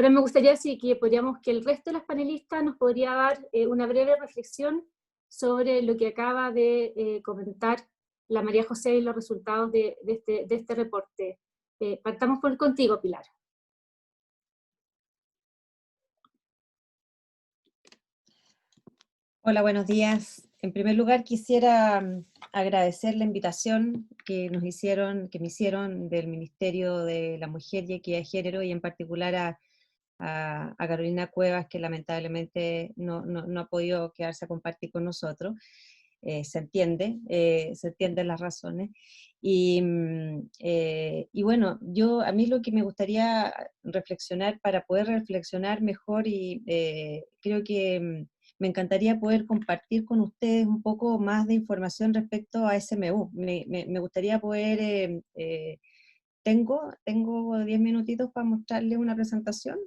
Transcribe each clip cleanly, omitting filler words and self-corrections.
Ahora me gustaría que el resto de las panelistas nos podría dar una breve reflexión sobre lo que acaba de comentar la María José y los resultados de este reporte. Partamos contigo, Pilar. Hola, buenos días. En primer lugar, quisiera agradecer la invitación que me hicieron del Ministerio de la Mujer y Equidad de Género, y en particular a Carolina Cuevas, que lamentablemente no ha podido quedarse a compartir con nosotros. Se entienden las razones. Y bueno, a mí lo que me gustaría reflexionar, para poder reflexionar mejor, y creo que me encantaría poder compartir con ustedes un poco más de información respecto a SMU. Me gustaría poder, tengo 10 minutitos para mostrarles una presentación,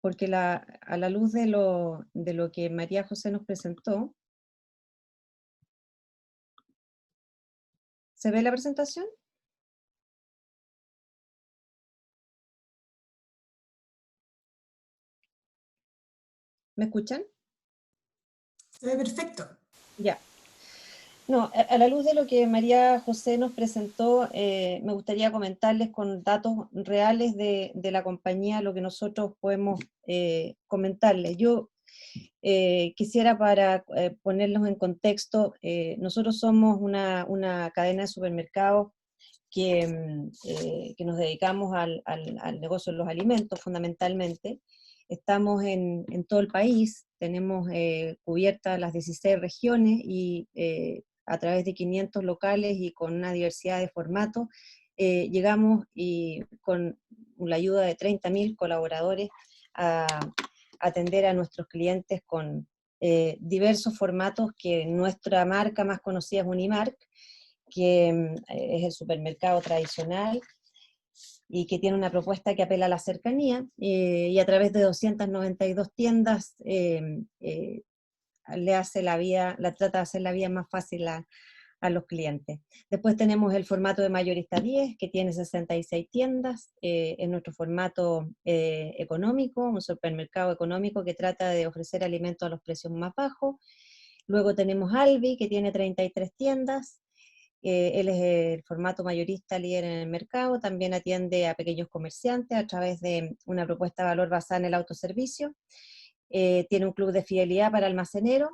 porque a la luz de lo que María José nos presentó. ¿Se ve la presentación? ¿Me escuchan? Se ve perfecto. Ya. No, a la luz de lo que María José nos presentó, me gustaría comentarles con datos reales de la compañía lo que nosotros podemos comentarles. Yo quisiera, para ponerlos en contexto, nosotros somos una cadena de supermercados que nos dedicamos al negocio de los alimentos fundamentalmente. Estamos en todo el país, tenemos cubiertas las 16 regiones y a través de 500 locales y con una diversidad de formatos, llegamos y con la ayuda de 30.000 colaboradores a atender a nuestros clientes con diversos formatos, que nuestra marca más conocida es Unimark, que es el supermercado tradicional y que tiene una propuesta que apela a la cercanía, y a través de 292 tiendas trata de hacer la vida más fácil a los clientes. Después tenemos el formato de mayorista 10, que tiene 66 tiendas, en nuestro formato económico, un supermercado económico que trata de ofrecer alimentos a los precios más bajos. Luego tenemos Alvi, que tiene 33 tiendas, él es el formato mayorista líder en el mercado, también atiende a pequeños comerciantes a través de una propuesta de valor basada en el autoservicio. Tiene un club de fidelidad para almaceneros.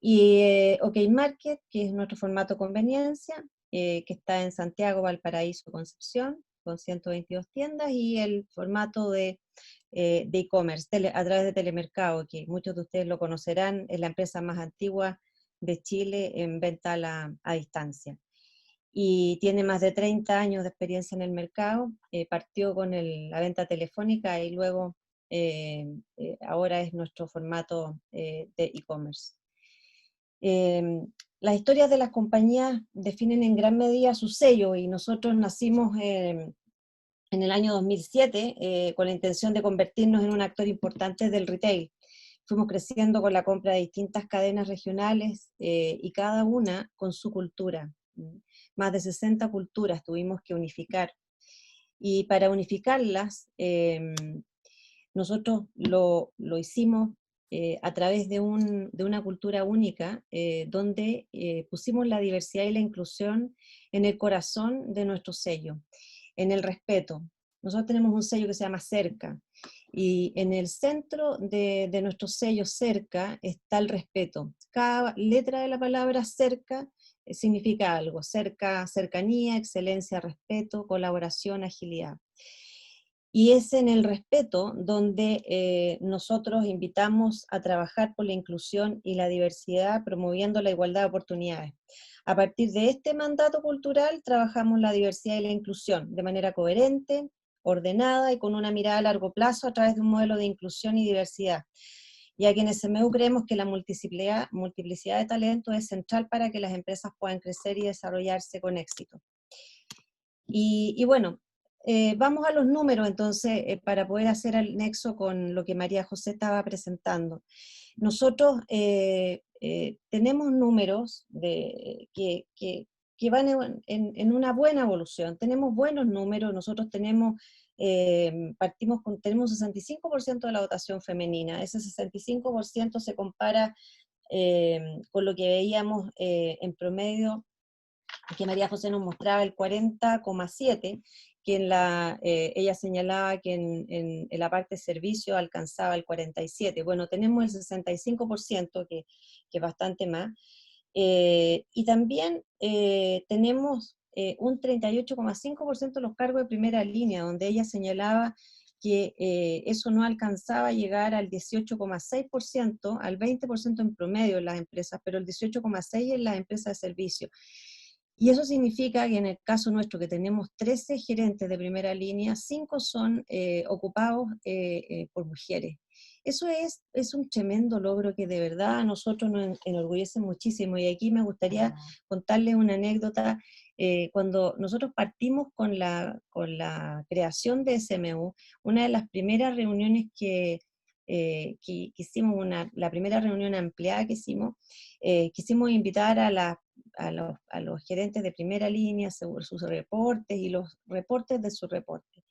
Y OK Market, que es nuestro formato conveniencia, que está en Santiago, Valparaíso, Concepción, con 122 tiendas, y el formato de e-commerce a través de Telemercado, que muchos de ustedes lo conocerán, es la empresa más antigua de Chile en venta a distancia. Y tiene más de 30 años de experiencia en el mercado, partió con la venta telefónica y luego ahora es nuestro formato de e-commerce. Las historias de las compañías definen en gran medida su sello, y nosotros nacimos en el año 2007 con la intención de convertirnos en un actor importante del retail. Fuimos creciendo con la compra de distintas cadenas regionales y cada una con su cultura. Más de 60 culturas tuvimos que unificar. Y para unificarlas, nosotros lo hicimos a través de una cultura única, donde pusimos la diversidad y la inclusión en el corazón de nuestro sello, en el respeto. Nosotros tenemos un sello que se llama Cerca, y en el centro de nuestro sello Cerca está el respeto. Cada letra de la palabra Cerca significa algo: cerca, cercanía, excelencia, respeto, colaboración, agilidad. Y es en el respeto donde nosotros invitamos a trabajar por la inclusión y la diversidad, promoviendo la igualdad de oportunidades. A partir de este mandato cultural trabajamos la diversidad y la inclusión de manera coherente, ordenada y con una mirada a largo plazo a través de un modelo de inclusión y diversidad. Y aquí en SMU creemos que la multiplicidad de talentos es central para que las empresas puedan crecer y desarrollarse con éxito. Y bueno, vamos a los números entonces, para poder hacer el nexo con lo que María José estaba presentando. Nosotros tenemos números que que van en una buena evolución. Tenemos buenos números, nosotros tenemos, tenemos 65% de la votación femenina. Ese 65% se compara con lo que veíamos en promedio, que María José nos mostraba el 40,7%, que ella señalaba que en la parte de servicio alcanzaba el 47%. Bueno, tenemos el 65%, que es bastante más. Y también tenemos un 38,5% de los cargos de primera línea, donde ella señalaba que eso no alcanzaba a llegar al 18,6%, al 20% en promedio en las empresas, pero el 18,6% en las empresas de servicio. Y eso significa que en el caso nuestro, que tenemos 13 gerentes de primera línea, 5 son ocupados por mujeres. Eso es un tremendo logro que de verdad a nosotros nos enorgullece muchísimo. Y aquí me gustaría contarles una anécdota. Cuando nosotros partimos con la creación de SMU, una de las primeras reuniones que hicimos, la primera reunión ampliada que hicimos, quisimos invitar a los gerentes de primera línea sobre sus reportes y los reportes de sus reportes.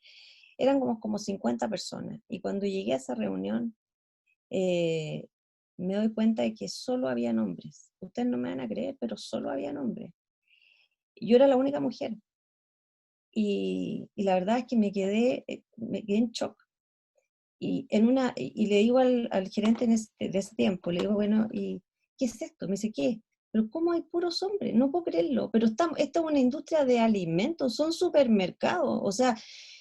Eran como 50 personas. Y cuando llegué a esa reunión, me doy cuenta de que solo había hombres. Ustedes no me van a creer, pero solo había hombres. Yo era la única mujer. Y la verdad es que me quedé en shock. Y le digo al gerente de ese tiempo, le digo, bueno, ¿y qué es esto? Me dice, ¿qué? Pero ¿cómo hay puros hombres? No puedo creerlo. Pero esta es una industria de alimentos, son supermercados. O sea,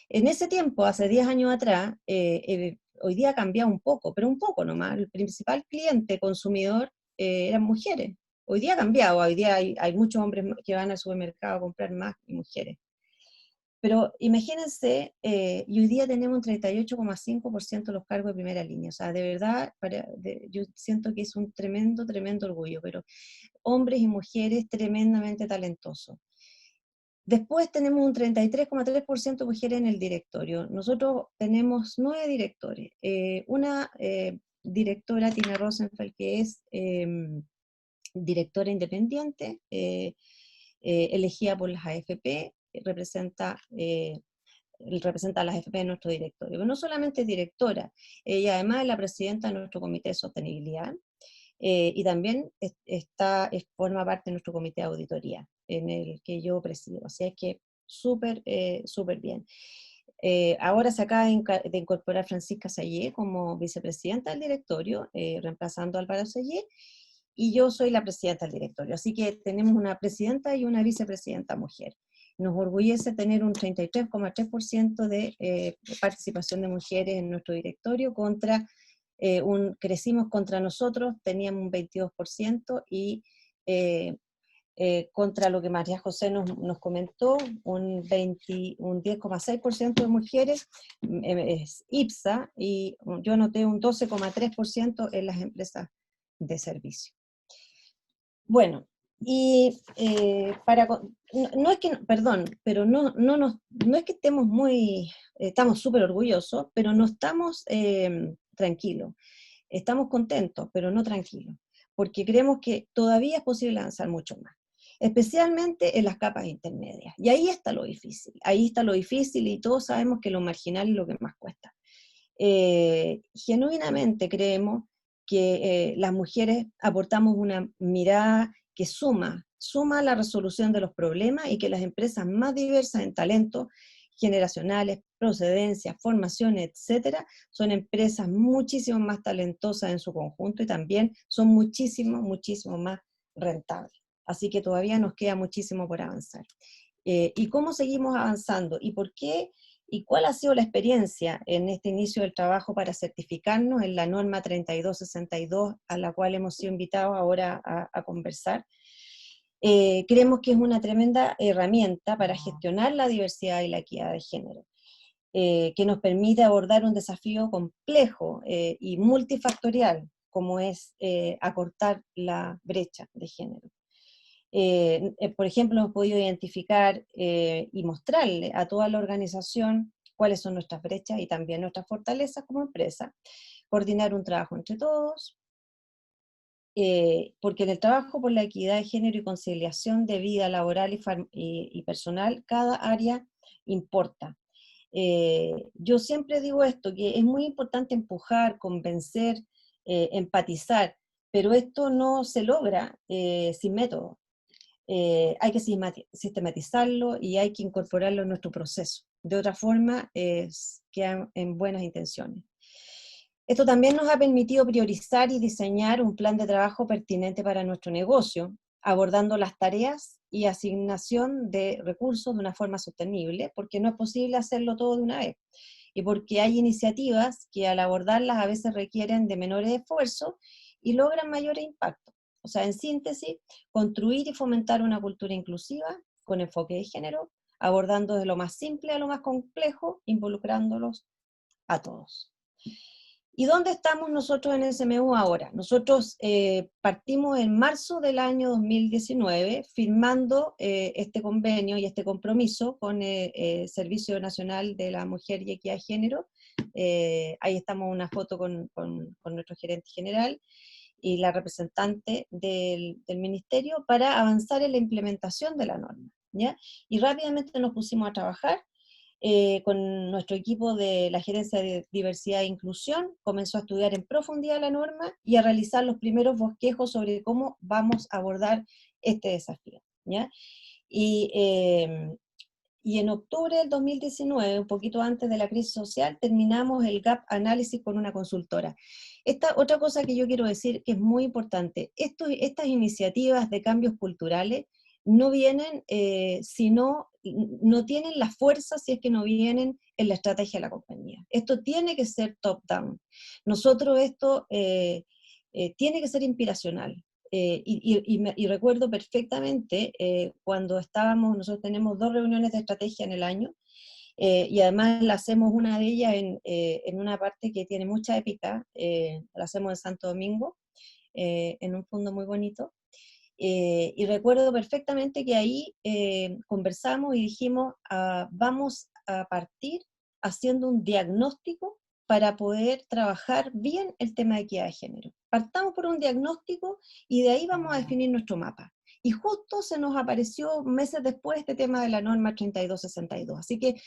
en ese tiempo, hace 10 años atrás, hoy día ha cambiado un poco, pero un poco nomás. El principal cliente consumidor eran mujeres. Hoy día ha cambiado, hoy día hay muchos hombres que van al supermercado a comprar más que mujeres. Pero imagínense, y hoy día tenemos un 38,5% de los cargos de primera línea. O sea, de verdad, yo siento que es un tremendo, tremendo orgullo, pero hombres y mujeres tremendamente talentosos. Después tenemos un 33,3% de mujeres en el directorio. Nosotros tenemos 9 directores. Una directora, Tina Rosenfeld, que es directora independiente, elegida por las AFP, representa a las AFP en nuestro directorio. Pero no solamente es directora, ella además es la presidenta de nuestro comité de sostenibilidad, y también forma parte de nuestro comité de auditoría, en el que yo presido. O sea, es que súper bien. Ahora se acaba de incorporar Francisca Sayé como vicepresidenta del directorio, reemplazando a Álvaro Sayé, y yo soy la presidenta del directorio. Así que tenemos una presidenta y una vicepresidenta mujer. Nos orgullece tener un 33,3% de participación de mujeres en nuestro directorio crecimos contra nosotros, teníamos un 22%, y contra lo que María José nos comentó, un 10,6% de mujeres es IPSA, y yo noté un 12,3% en las empresas de servicio. Bueno, y no es que, perdón, pero no es que estamos súper orgullosos, pero no estamos tranquilos. Estamos contentos, pero no tranquilos, porque creemos que todavía es posible avanzar mucho más, especialmente en las capas intermedias. Y ahí está lo difícil, y todos sabemos que lo marginal es lo que más cuesta. Genuinamente creemos que las mujeres aportamos una mirada que suma a la resolución de los problemas, y que las empresas más diversas en talentos generacionales, procedencias, formaciones, etcétera, son empresas muchísimo más talentosas en su conjunto, y también son muchísimo más rentables. Así que todavía nos queda muchísimo por avanzar. ¿Y cómo seguimos avanzando? ¿Y por qué? ¿Y cuál ha sido la experiencia en este inicio del trabajo para certificarnos en la norma 3262, a la cual hemos sido invitados ahora a conversar? Creemos que es una tremenda herramienta para gestionar la diversidad y la equidad de género, que nos permite abordar un desafío complejo y multifactorial, como es acortar la brecha de género. Por ejemplo, hemos podido identificar y mostrarle a toda la organización cuáles son nuestras brechas y también nuestras fortalezas como empresa, coordinar un trabajo entre todos, porque en el trabajo por la equidad de género y conciliación de vida laboral y personal, cada área importa. Yo siempre digo esto, que es muy importante empujar, convencer, empatizar, pero esto no se logra sin método. Hay que sistematizarlo y hay que incorporarlo en nuestro proceso. De otra forma, quedan en buenas intenciones. Esto también nos ha permitido priorizar y diseñar un plan de trabajo pertinente para nuestro negocio, abordando las tareas y asignación de recursos de una forma sostenible, porque no es posible hacerlo todo de una vez, y porque hay iniciativas que al abordarlas a veces requieren de menores esfuerzos y logran mayores impactos. O sea, en síntesis, construir y fomentar una cultura inclusiva con enfoque de género, abordando de lo más simple a lo más complejo, involucrándolos a todos. ¿Y dónde estamos nosotros en SMU ahora? Nosotros partimos en marzo del año 2019 firmando este convenio y este compromiso con el Servicio Nacional de la Mujer y Equidad de Género. Ahí estamos en una foto con nuestro gerente general y la representante del ministerio para avanzar en la implementación de la norma, ¿ya? Y rápidamente nos pusimos a trabajar. Con nuestro equipo de la Gerencia de Diversidad e Inclusión, comenzó a estudiar en profundidad la norma y a realizar los primeros bosquejos sobre cómo vamos a abordar este desafío, ¿ya? Y en octubre del 2019, un poquito antes de la crisis social, terminamos el gap análisis con una consultora. Esta otra cosa que yo quiero decir que es muy importante, estas iniciativas de cambios culturales no vienen no tienen la fuerza si es que no vienen en la estrategia de la compañía. Esto tiene que ser top-down. Nosotros esto tiene que ser inspiracional. Y recuerdo perfectamente cuando nosotros tenemos 2 reuniones de estrategia en el año, y además la hacemos una de ellas en una parte que tiene mucha épica, la hacemos en Santo Domingo, en un fondo muy bonito, y recuerdo perfectamente que ahí conversamos y dijimos, vamos a partir haciendo un diagnóstico para poder trabajar bien el tema de equidad de género. Partamos por un diagnóstico y de ahí vamos a definir nuestro mapa. Y justo se nos apareció meses después este tema de la norma 3262. Así que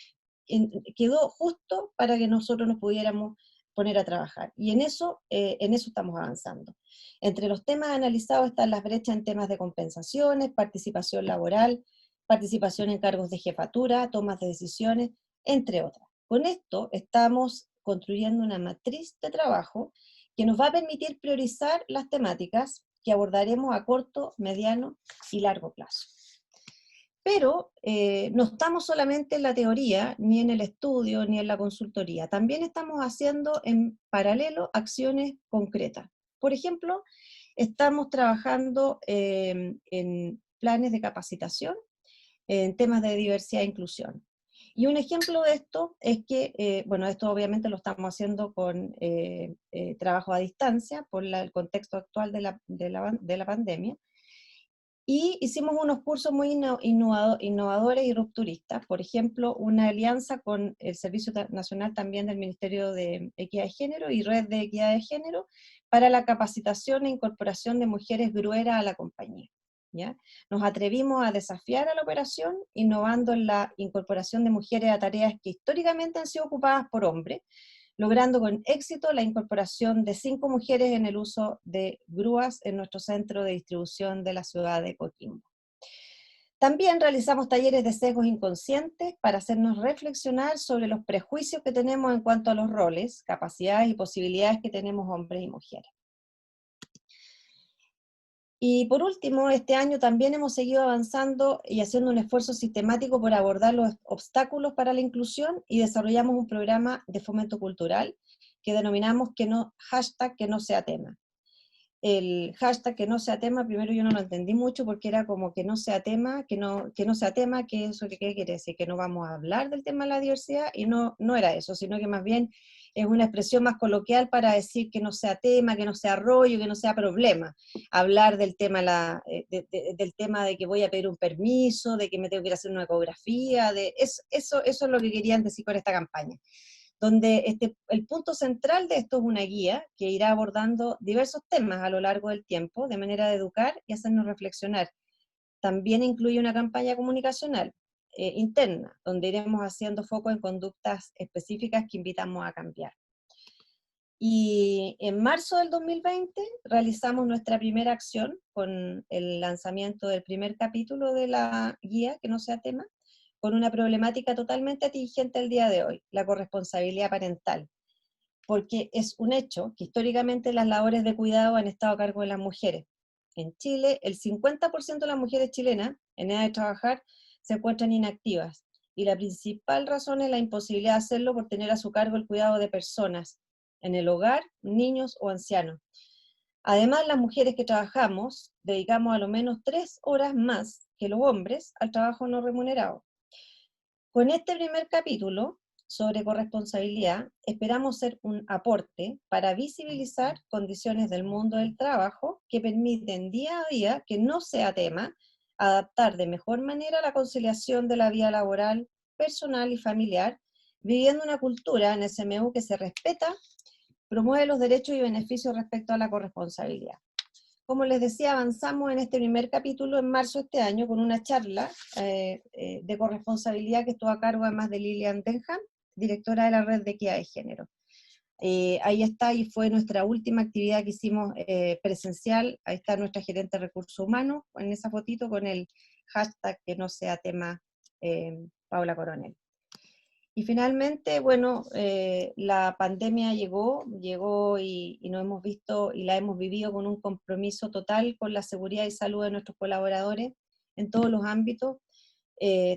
quedó justo para que nosotros nos pudiéramos poner a trabajar. Y en eso estamos avanzando. Entre los temas analizados están las brechas en temas de compensaciones, participación laboral, participación en cargos de jefatura, tomas de decisiones, entre otras. Con esto estamos construyendo una matriz de trabajo que nos va a permitir priorizar las temáticas que abordaremos a corto, mediano y largo plazo. Pero no estamos solamente en la teoría, ni en el estudio, ni en la consultoría. También estamos haciendo en paralelo acciones concretas. Por ejemplo, estamos trabajando en planes de capacitación, en temas de diversidad e inclusión. Y un ejemplo de esto es que, bueno, esto obviamente lo estamos haciendo con trabajo a distancia por el contexto actual de la pandemia. Y hicimos unos cursos muy innovadores y rupturistas, por ejemplo, una alianza con el Servicio Nacional también del Ministerio de Equidad de Género y Red de Equidad de Género para la capacitación e incorporación de mujeres grueras a la compañía, ¿ya? Nos atrevimos a desafiar a la operación, innovando en la incorporación de mujeres a tareas que históricamente han sido ocupadas por hombres, logrando con éxito la incorporación de 5 mujeres en el uso de grúas en nuestro centro de distribución de la ciudad de Coquimbo. También realizamos talleres de sesgos inconscientes para hacernos reflexionar sobre los prejuicios que tenemos en cuanto a los roles, capacidades y posibilidades que tenemos hombres y mujeres. Y por último, este año también hemos seguido avanzando y haciendo un esfuerzo sistemático por abordar los obstáculos para la inclusión y desarrollamos un programa de fomento cultural que denominamos hashtag que no sea tema. El hashtag que no sea tema, primero yo no lo entendí mucho porque era como que no sea tema, que no sea tema, que eso que quiere decir, que no vamos a hablar del tema de la diversidad, y no era eso, sino que más bien es una expresión más coloquial para decir que no sea tema, que no sea rollo, que no sea problema. Hablar del tema, del tema de que voy a pedir un permiso, de que me tengo que ir a hacer una ecografía, eso es lo que querían decir con esta campaña. donde el punto central de esto es una guía que irá abordando diversos temas a lo largo del tiempo, de manera de educar y hacernos reflexionar. También incluye una campaña comunicacional interna, donde iremos haciendo foco en conductas específicas que invitamos a cambiar. Y en marzo del 2020 realizamos nuestra primera acción con el lanzamiento del primer capítulo de la guía, que no sea tema, con una problemática totalmente atingente al día de hoy, la corresponsabilidad parental. Porque es un hecho que históricamente las labores de cuidado han estado a cargo de las mujeres. En Chile, el 50% de las mujeres chilenas en edad de trabajar se encuentran inactivas, y la principal razón es la imposibilidad de hacerlo por tener a su cargo el cuidado de personas, en el hogar, niños o ancianos. Además, las mujeres que trabajamos dedicamos a lo menos 3 horas más que los hombres al trabajo no remunerado. Con este primer capítulo sobre corresponsabilidad, esperamos ser un aporte para visibilizar condiciones del mundo del trabajo que permiten día a día, que no sea tema, adaptar de mejor manera la conciliación de la vida laboral, personal y familiar, viviendo una cultura en SMU que se respeta, promueve los derechos y beneficios respecto a la corresponsabilidad. Como les decía, avanzamos en este primer capítulo en marzo de este año con una charla de corresponsabilidad que estuvo a cargo además de Lilian Denham, directora de la Red de Equidad de Género. Ahí está, y fue nuestra última actividad que hicimos presencial. Ahí está nuestra gerente de recursos humanos, en esa fotito con el hashtag que no sea tema Paula Coronel. Y finalmente, bueno, la pandemia llegó y nos hemos visto y la hemos vivido con un compromiso total con la seguridad y salud de nuestros colaboradores en todos los ámbitos,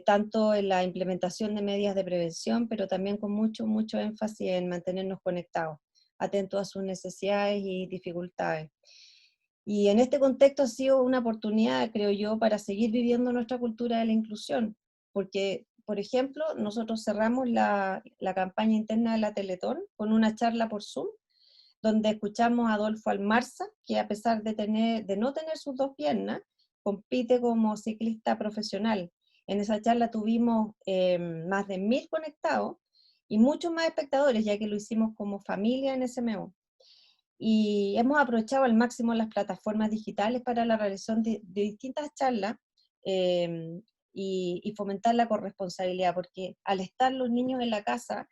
tanto en la implementación de medidas de prevención, pero también con mucho énfasis en mantenernos conectados, atentos a sus necesidades y dificultades. Y en este contexto ha sido una oportunidad, creo yo, para seguir viviendo nuestra cultura de la inclusión, porque, por ejemplo, nosotros cerramos la campaña interna de la Teletón con una charla por Zoom, donde escuchamos a Adolfo Almarza, que a pesar de no tener sus 2 piernas, compite como ciclista profesional. En esa charla tuvimos más de 1000 conectados y muchos más espectadores, ya que lo hicimos como familia en SMU. Y hemos aprovechado al máximo las plataformas digitales para la realización de distintas charlas y fomentar la corresponsabilidad, porque al estar los niños en la casa,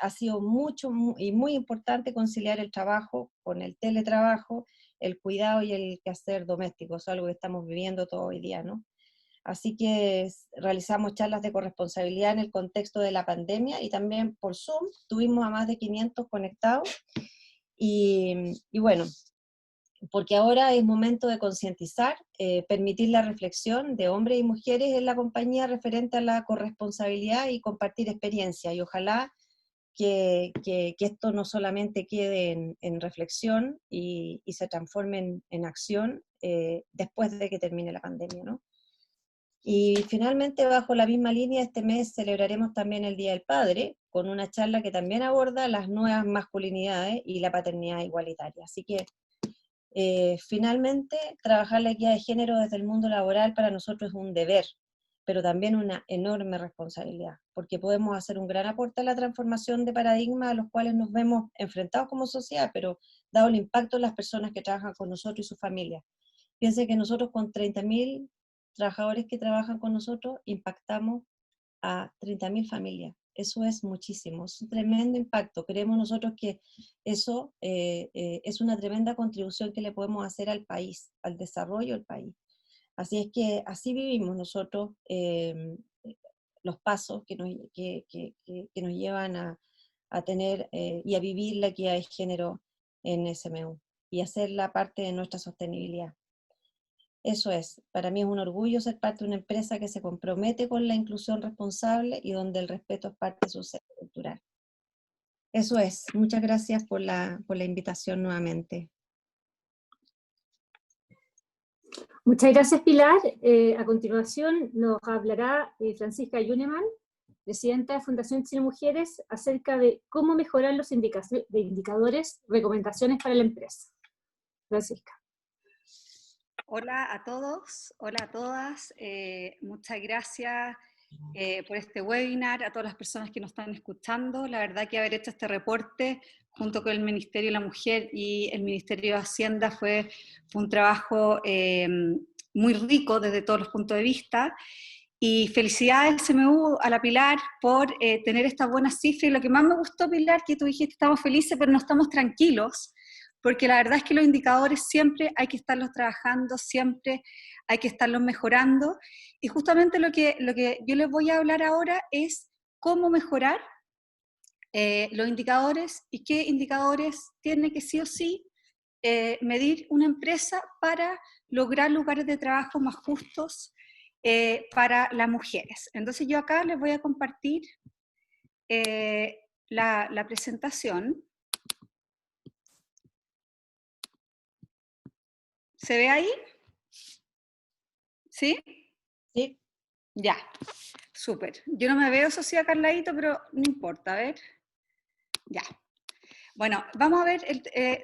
ha sido muy importante conciliar el trabajo con el teletrabajo, el cuidado y el quehacer doméstico. Eso es algo que estamos viviendo todo hoy día, ¿no? Así que realizamos charlas de corresponsabilidad en el contexto de la pandemia, y también por Zoom tuvimos a más de 500 conectados. Y bueno, porque ahora es momento de concientizar, permitir la reflexión de hombres y mujeres en la compañía referente a la corresponsabilidad y compartir experiencias, y ojalá que esto no solamente quede en reflexión y se transforme en acción después de que termine la pandemia, ¿no? Y finalmente, bajo la misma línea, este mes celebraremos también el Día del Padre, con una charla que también aborda las nuevas masculinidades y la paternidad igualitaria. Así que, finalmente, trabajar la equidad de género desde el mundo laboral para nosotros es un deber, pero también una enorme responsabilidad, porque podemos hacer un gran aporte a la transformación de paradigmas a los cuales nos vemos enfrentados como sociedad, pero dado el impacto en las personas que trabajan con nosotros y sus familias. Piensen que nosotros con 30.000 trabajadores que trabajan con nosotros impactamos a 30.000 familias. Eso es muchísimo, es un tremendo impacto. Creemos nosotros que eso es una tremenda contribución que le podemos hacer al país, al desarrollo del país. Así es que así vivimos nosotros los pasos que nos llevan a tener y a vivir la equidad de género en SMU y hacerla parte de nuestra sostenibilidad. Eso es, para mí es un orgullo ser parte de una empresa que se compromete con la inclusión responsable y donde el respeto es parte de su ser cultural. Eso es, muchas gracias por la invitación nuevamente. Muchas gracias, Pilar. A continuación nos hablará Francisca Yuneman, presidenta de Fundación Chile Mujeres, acerca de cómo mejorar los indicadores, recomendaciones para la empresa. Francisca. Hola a todos, hola a todas, muchas gracias por este webinar, a todas las personas que nos están escuchando. La verdad que haber hecho este reporte junto con el Ministerio de la Mujer y el Ministerio de Hacienda fue un trabajo muy rico desde todos los puntos de vista. Y felicidades CMU a la Pilar por tener esta buena cifra. Y lo que más me gustó, Pilar, que tú dijiste, estamos felices, pero no estamos tranquilos, porque la verdad es que los indicadores siempre hay que estarlos trabajando, siempre hay que estarlos mejorando. Y justamente lo que yo les voy a hablar ahora es cómo mejorar los indicadores y qué indicadores tiene que sí o sí medir una empresa para lograr lugares de trabajo más justos para las mujeres. Entonces yo acá les voy a compartir la presentación. ¿Se ve ahí? ¿Sí? Sí. Ya, súper. Yo no me veo, eso sí, acá al ladito, pero no importa, a ver. Ya. Bueno, vamos a ver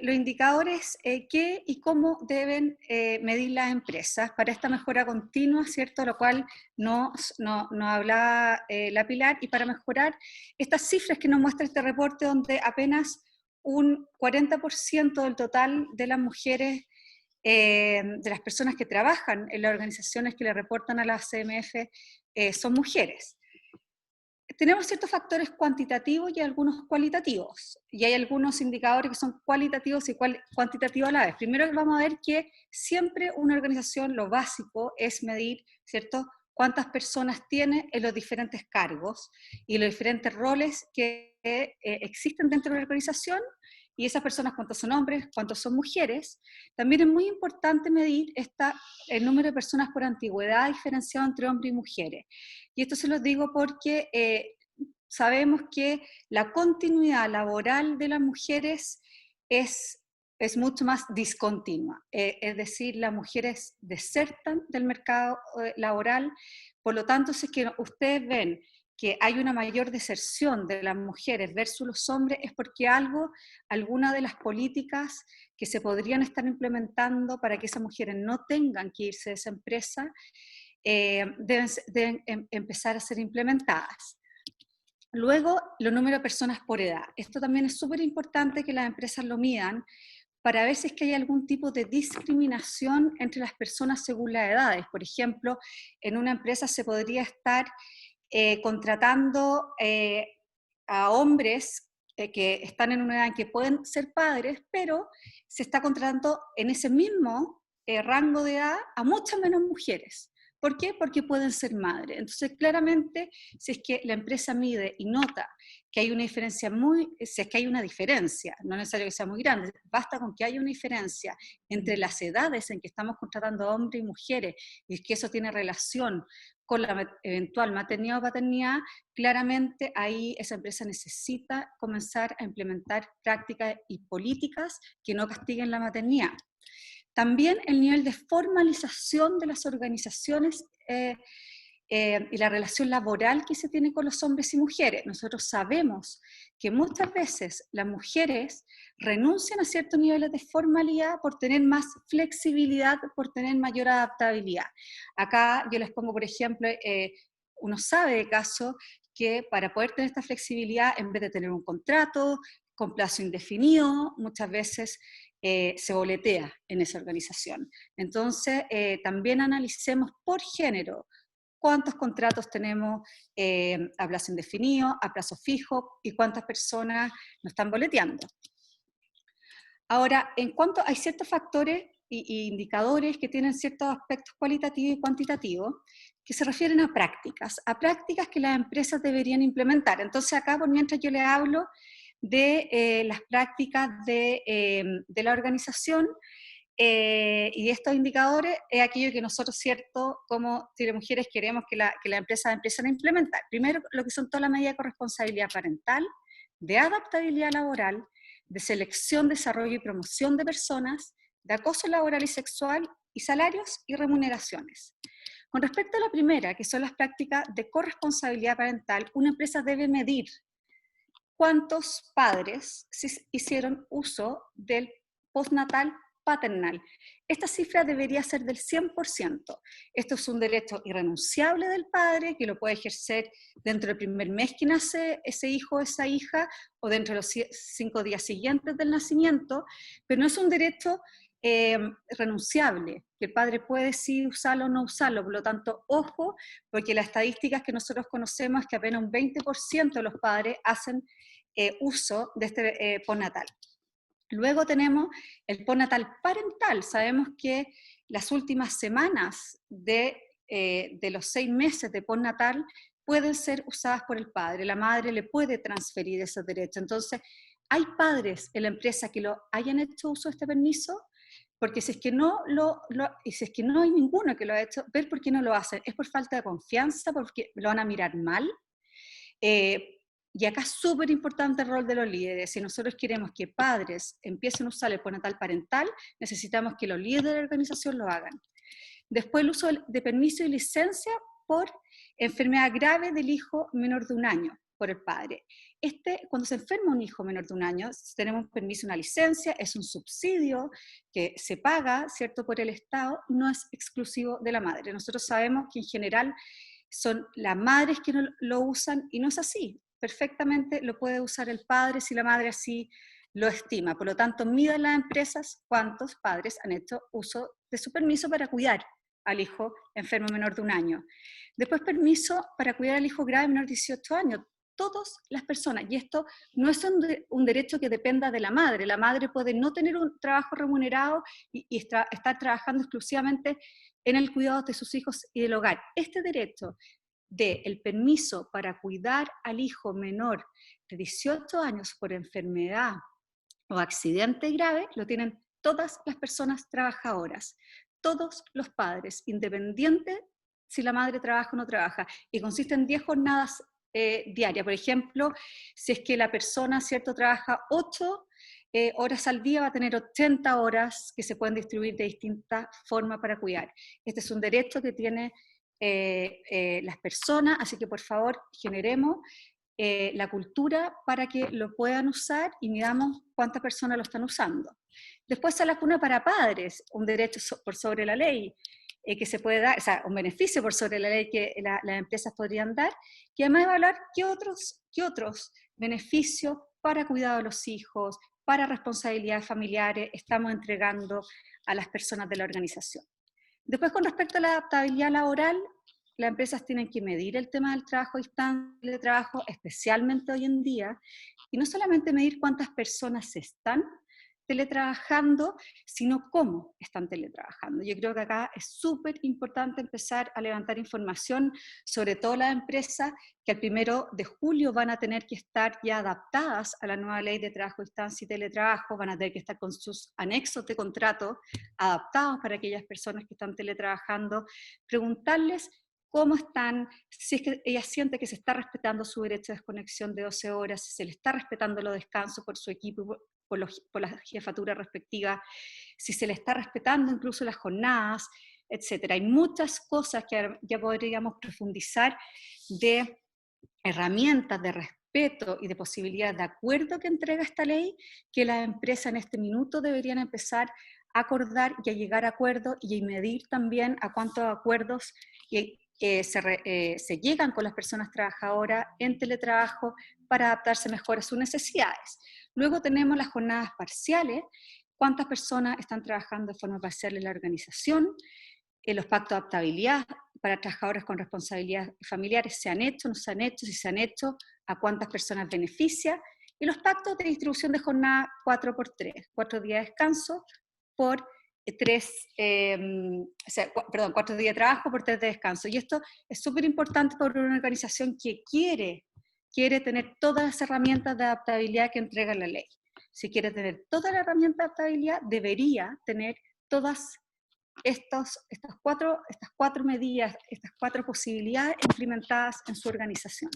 los indicadores qué y cómo deben medir las empresas para esta mejora continua, ¿cierto? Lo cual nos hablaba la Pilar, y para mejorar estas cifras que nos muestra este reporte, donde apenas un 40% del total de las mujeres, de las personas que trabajan en las organizaciones que le reportan a la CMF, son mujeres. Tenemos ciertos factores cuantitativos y algunos cualitativos, y hay algunos indicadores que son cualitativos y cuantitativos a la vez. Primero vamos a ver que siempre una organización, lo básico es medir, ¿cierto?, cuántas personas tiene en los diferentes cargos y los diferentes roles que existen dentro de la organización, y esas personas cuántos son hombres, cuántos son mujeres. También es muy importante medir el número de personas por antigüedad diferenciado entre hombres y mujeres. Y esto se los digo porque sabemos que la continuidad laboral de las mujeres es mucho más discontinua. Es decir, las mujeres desertan del mercado laboral. Por lo tanto, si es que ustedes ven que hay una mayor deserción de las mujeres versus los hombres, es porque alguna de las políticas que se podrían estar implementando para que esas mujeres no tengan que irse de esa empresa, deben empezar a ser implementadas. Luego, los números de personas por edad. Esto también es súper importante que las empresas lo midan para ver si es que hay algún tipo de discriminación entre las personas según las edades. Por ejemplo, en una empresa se podría estar contratando a hombres que están en una edad en que pueden ser padres, pero se está contratando en ese mismo rango de edad a muchas menos mujeres. ¿Por qué? Porque pueden ser madres. Entonces, claramente, si es que la empresa mide y nota que hay una diferencia si es que hay una diferencia, no es necesario que sea muy grande, basta con que haya una diferencia entre las edades en que estamos contratando a hombres y mujeres, y que eso tiene relación con la eventual maternidad o paternidad, claramente ahí esa empresa necesita comenzar a implementar prácticas y políticas que no castiguen la maternidad. También el nivel de formalización de las organizaciones y la relación laboral que se tiene con los hombres y mujeres. Nosotros sabemos que muchas veces las mujeres renuncian a ciertos niveles de formalidad por tener más flexibilidad, por tener mayor adaptabilidad. Acá yo les pongo, por ejemplo, uno sabe de casos que para poder tener esta flexibilidad, en vez de tener un contrato con plazo indefinido, muchas veces se boletea en esa organización. Entonces, también analicemos por género cuántos contratos tenemos a plazo indefinido, a plazo fijo, y cuántas personas nos están boleteando. Ahora, hay ciertos factores y indicadores que tienen ciertos aspectos cualitativos y cuantitativos que se refieren a prácticas que las empresas deberían implementar. Entonces acá, por mientras yo les hablo de las prácticas de la organización, y de estos indicadores es aquello que nosotros, cierto, como Chile Mujeres queremos que las empresas empiecen a implementar. Primero, lo que son todas las medidas de corresponsabilidad parental, de adaptabilidad laboral, de selección, desarrollo y promoción de personas, de acoso laboral y sexual, y salarios y remuneraciones. Con respecto a la primera, que son las prácticas de corresponsabilidad parental, una empresa debe medir cuántos padres hicieron uso del postnatal paternal. Esta cifra debería ser del 100%. Esto es un derecho irrenunciable del padre, que lo puede ejercer dentro del primer mes que nace ese hijo o esa hija, o dentro de los 5 días siguientes del nacimiento, pero no es un derecho renunciable, que el padre puede decidir usarlo o no usarlo. Por lo tanto, ojo, porque las estadísticas que nosotros conocemos es que apenas un 20% de los padres hacen uso de este postnatal. Luego tenemos el postnatal parental. Sabemos que las últimas semanas de los 6 meses de postnatal pueden ser usadas por el padre. La madre le puede transferir esos derechos. Entonces, ¿hay padres en la empresa que lo hayan hecho uso de este permiso? Porque si es que no y si es que no hay ninguno que lo ha hecho, ver por qué no lo hacen. ¿Es por falta de confianza? ¿Porque lo van a mirar mal? Y acá es súper importante el rol de los líderes. Si nosotros queremos que padres empiecen a usar el postnatal parental, necesitamos que los líderes de la organización lo hagan. Después el uso de permiso y licencia por enfermedad grave del hijo menor de 1 año por el padre. Cuando se enferma un hijo menor de 1 año, tenemos un permiso, una licencia, es un subsidio que se paga, ¿cierto?, por el Estado, no es exclusivo de la madre. Nosotros sabemos que en general son las madres que no lo usan, y no es así. Perfectamente lo puede usar el padre si la madre así lo estima. Por lo tanto, midan las empresas cuántos padres han hecho uso de su permiso para cuidar al hijo enfermo menor de 1 año. Después, permiso para cuidar al hijo grave menor de 18 años. Todas las personas, y esto no es un derecho que dependa de la madre. La madre puede no tener un trabajo remunerado y estar trabajando exclusivamente en el cuidado de sus hijos y del hogar. Este derecho del permiso para cuidar al hijo menor de 18 años por enfermedad o accidente grave lo tienen todas las personas trabajadoras, todos los padres, independiente si la madre trabaja o no trabaja, y consiste en 10 jornadas diarias. Por ejemplo, si es que la persona, ¿cierto?, trabaja 8 horas al día, va a tener 80 horas que se pueden distribuir de distintas formas para cuidar. Este es un derecho que tiene las personas, así que por favor generemos la cultura para que lo puedan usar y midamos cuántas personas lo están usando. Después está la cuna para padres, un derecho por sobre la ley que se puede dar, o sea, un beneficio por sobre la ley que las empresas podrían dar, que además evaluar qué otros beneficios para cuidado de los hijos, para responsabilidades familiares estamos entregando a las personas de la organización. Después, con respecto a la adaptabilidad laboral, las empresas tienen que medir el tema del trabajo a distancia, de trabajo, especialmente hoy en día, y no solamente medir cuántas personas están teletrabajando, sino cómo están teletrabajando. Yo creo que acá es súper importante empezar a levantar información, sobre todo las empresas que el 1 de julio van a tener que estar ya adaptadas a la nueva ley de trabajo a distancia y teletrabajo, van a tener que estar con sus anexos de contrato adaptados para aquellas personas que están teletrabajando, preguntarles cómo están, si es que ella siente que se está respetando su derecho de desconexión de 12 horas, si se le está respetando los descansos por su equipo, por la jefatura respectiva, si se le está respetando incluso las jornadas, etc. Hay muchas cosas que ya podríamos profundizar de herramientas de respeto y de posibilidad de acuerdo que entrega esta ley, que las empresas en este minuto deberían empezar a acordar y a llegar a acuerdos y a medir también a cuántos acuerdos se llegan con las personas trabajadoras en teletrabajo para adaptarse mejor a sus necesidades. Luego tenemos las jornadas parciales, cuántas personas están trabajando de forma parcial en la organización, los pactos de adaptabilidad para trabajadores con responsabilidades familiares, ¿se han hecho, no se han hecho? Si se han hecho, ¿a cuántas personas beneficia? Y los pactos de distribución de jornada 4x3, 4 días de descanso por 4 días de trabajo por 3 de descanso. Y esto es súper importante para una organización que quiere tener todas las herramientas de adaptabilidad que entrega la ley. Si quiere tener toda la herramienta de adaptabilidad, debería tener todas estas 4 medidas, estas 4 posibilidades implementadas en su organización.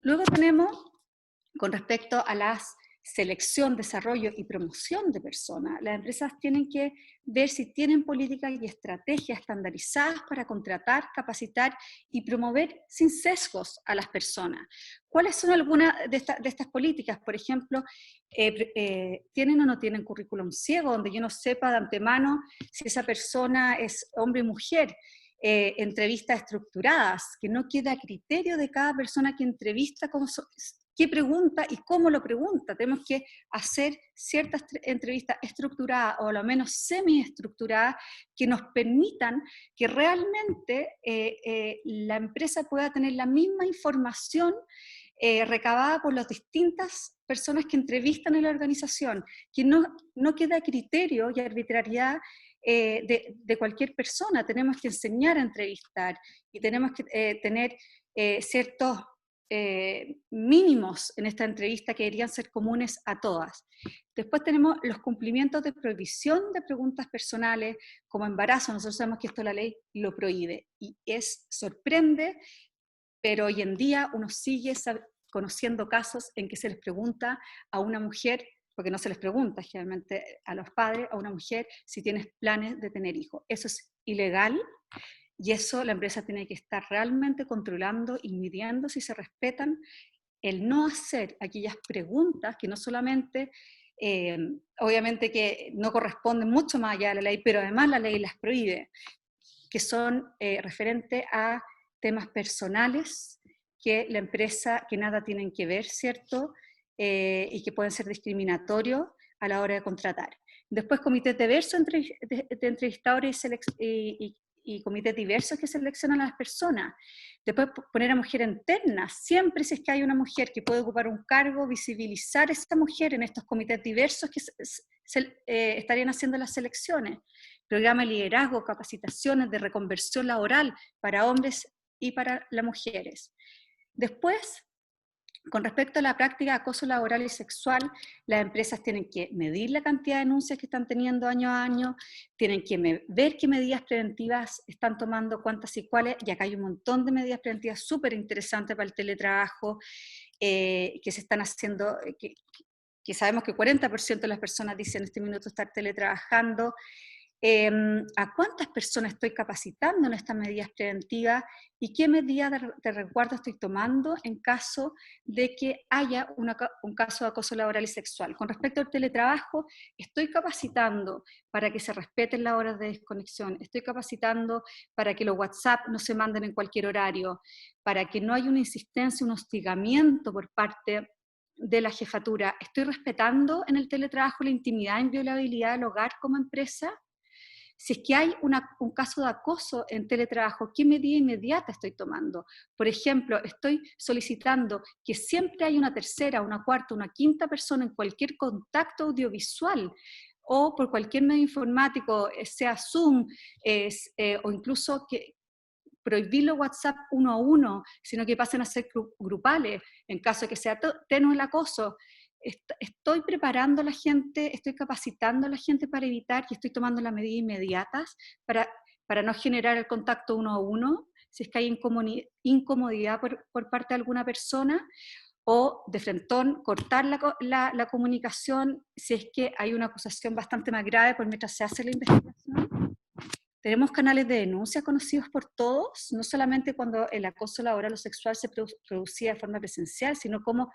Luego tenemos, con respecto a las selección, desarrollo y promoción de personas, las empresas tienen que ver si tienen políticas y estrategias estandarizadas para contratar, capacitar y promover sin sesgos a las personas. ¿Cuáles son algunas de estas políticas? Por ejemplo, ¿tienen o no tienen currículum ciego, donde yo no sepa de antemano si esa persona es hombre o mujer? Entrevistas estructuradas, que no quede a criterio de cada persona que entrevista qué pregunta y cómo lo pregunta. Tenemos que hacer ciertas entrevistas estructuradas o a lo menos semi-estructuradas que nos permitan que realmente la empresa pueda tener la misma información recabada por las distintas personas que entrevistan en la organización, que no quede a criterio y arbitrariedad de cualquier persona. Tenemos que enseñar a entrevistar y tenemos que tener ciertos mínimos en esta entrevista que deberían ser comunes a todas. Después tenemos los cumplimientos de prohibición de preguntas personales, como embarazo. Nosotros sabemos que esto la ley lo prohíbe y sorprende, pero hoy en día uno sigue conociendo casos en que se les pregunta a una mujer, porque no se les pregunta generalmente a los padres, a una mujer, si tienes planes de tener hijos. Eso es ilegal. Y eso la empresa tiene que estar realmente controlando y midiendo si se respetan el no hacer aquellas preguntas que no solamente, obviamente que no corresponden mucho más allá de la ley, pero además la ley las prohíbe, que son referentes a temas personales que la empresa, que nada tienen que ver, ¿cierto? Y que pueden ser discriminatorios a la hora de contratar. Después comités diversos de entrevistadores y comités diversos que seleccionan a las personas. Después poner a mujer en ternas, siempre si es que hay una mujer que puede ocupar un cargo, visibilizar a esa mujer en estos comités diversos que estarían haciendo las selecciones. Programa de liderazgo, capacitaciones de reconversión laboral para hombres y para las mujeres. Después, con respecto a la práctica de acoso laboral y sexual, las empresas tienen que medir la cantidad de denuncias que están teniendo año a año, tienen que ver qué medidas preventivas están tomando, cuántas y cuáles, y acá hay un montón de medidas preventivas súper interesantes para el teletrabajo, que se están haciendo, que sabemos que 40% de las personas dicen en este minuto estar teletrabajando. ¿A cuántas personas estoy capacitando en estas medidas preventivas y qué medidas de resguardo estoy tomando en caso de que haya un caso de acoso laboral y sexual? Con respecto al teletrabajo, estoy capacitando para que se respeten las horas de desconexión, estoy capacitando para que los WhatsApp no se manden en cualquier horario, para que no haya una insistencia, un hostigamiento por parte de la jefatura. Estoy respetando en el teletrabajo la intimidad e inviolabilidad del hogar como empresa. Si es que hay un caso de acoso en teletrabajo, ¿qué medida inmediata estoy tomando? Por ejemplo, estoy solicitando que siempre haya una tercera, una cuarta, una quinta persona en cualquier contacto audiovisual o por cualquier medio informático, sea Zoom, o incluso que prohibir los WhatsApp uno a uno, sino que pasen a ser grupales, en caso de que sea tenue el acoso. Estoy preparando a la gente, estoy capacitando a la gente para evitar y estoy tomando las medidas inmediatas para no generar el contacto uno a uno, si es que hay incomodidad por parte de alguna persona, o de frentón cortar la comunicación si es que hay una acusación bastante más grave por mientras se hace la investigación. Tenemos canales de denuncia conocidos por todos, no solamente cuando el acoso laboral o sexual se producía de forma presencial, sino cómo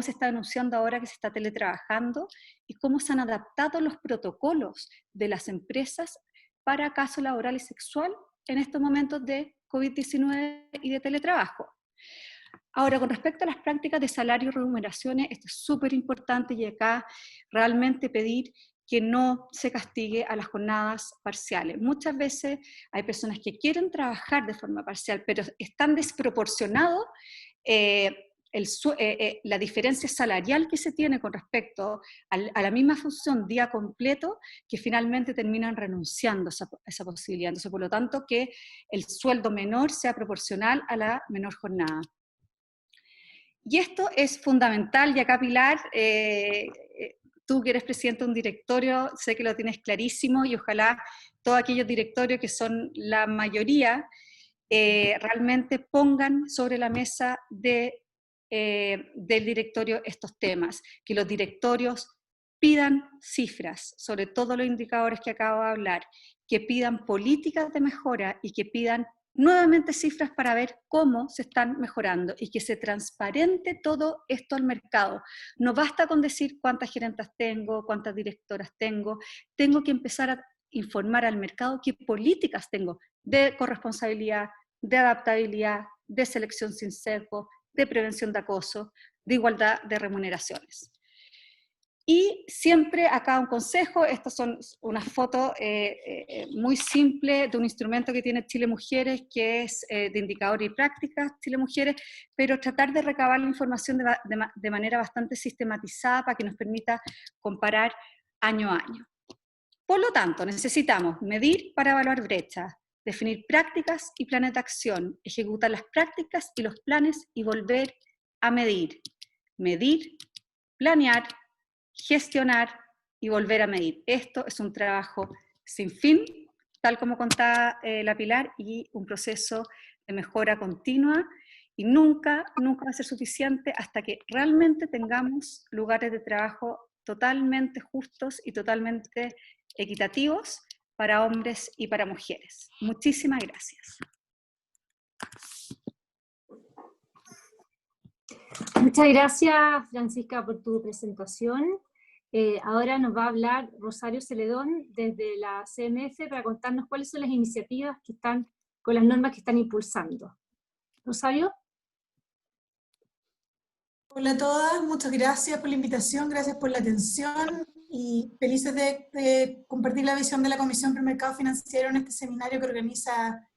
se está denunciando ahora que se está teletrabajando y cómo se han adaptado los protocolos de las empresas para acoso laboral y sexual en estos momentos de COVID-19 y de teletrabajo. Ahora, con respecto a las prácticas de salario y remuneraciones, esto es súper importante y acá realmente pedir que no se castigue a las jornadas parciales. Muchas veces hay personas que quieren trabajar de forma parcial, pero es tan desproporcionado la diferencia salarial que se tiene con respecto a la misma función día completo, que finalmente terminan renunciando a esa posibilidad. Entonces, por lo tanto, que el sueldo menor sea proporcional a la menor jornada. Y esto es fundamental, y acá Pilar, tú que eres presidente de un directorio, sé que lo tienes clarísimo, y ojalá todos aquellos directorios que son la mayoría, realmente pongan sobre la mesa de del directorio estos temas, que los directorios pidan cifras, sobre todo los indicadores que acabo de hablar, que pidan políticas de mejora y que pidan nuevamente cifras para ver cómo se están mejorando y que se transparente todo esto al mercado. No basta con decir cuántas gerentas tengo, cuántas directoras tengo que empezar a informar al mercado qué políticas tengo de corresponsabilidad, de adaptabilidad, de selección sin sesgo, de prevención de acoso, de igualdad de remuneraciones. Y siempre acá un consejo, estas son unas fotos muy simples de un instrumento que tiene Chile Mujeres, que es de indicadores y prácticas Chile Mujeres, pero tratar de recabar la información de manera bastante sistematizada para que nos permita comparar año a año. Por lo tanto, necesitamos medir para evaluar brechas, definir prácticas y planes de acción, ejecutar las prácticas y los planes y volver a medir. Medir, planear, gestionar y volver a medir. Esto es un trabajo sin fin, tal como contaba la Pilar, y un proceso de mejora continua, y nunca va a ser suficiente hasta que realmente tengamos lugares de trabajo totalmente justos y totalmente equitativos para hombres y para mujeres. Muchísimas gracias. Muchas gracias, Francisca, por tu presentación. Ahora nos va a hablar Rosario Celedón desde la CMF para contarnos cuáles son las iniciativas que están con las normas que están impulsando. Rosario. Hola a todas, muchas gracias por la invitación, gracias por la atención y felices de compartir la visión de la Comisión para el Mercado Financiero en este seminario que organiza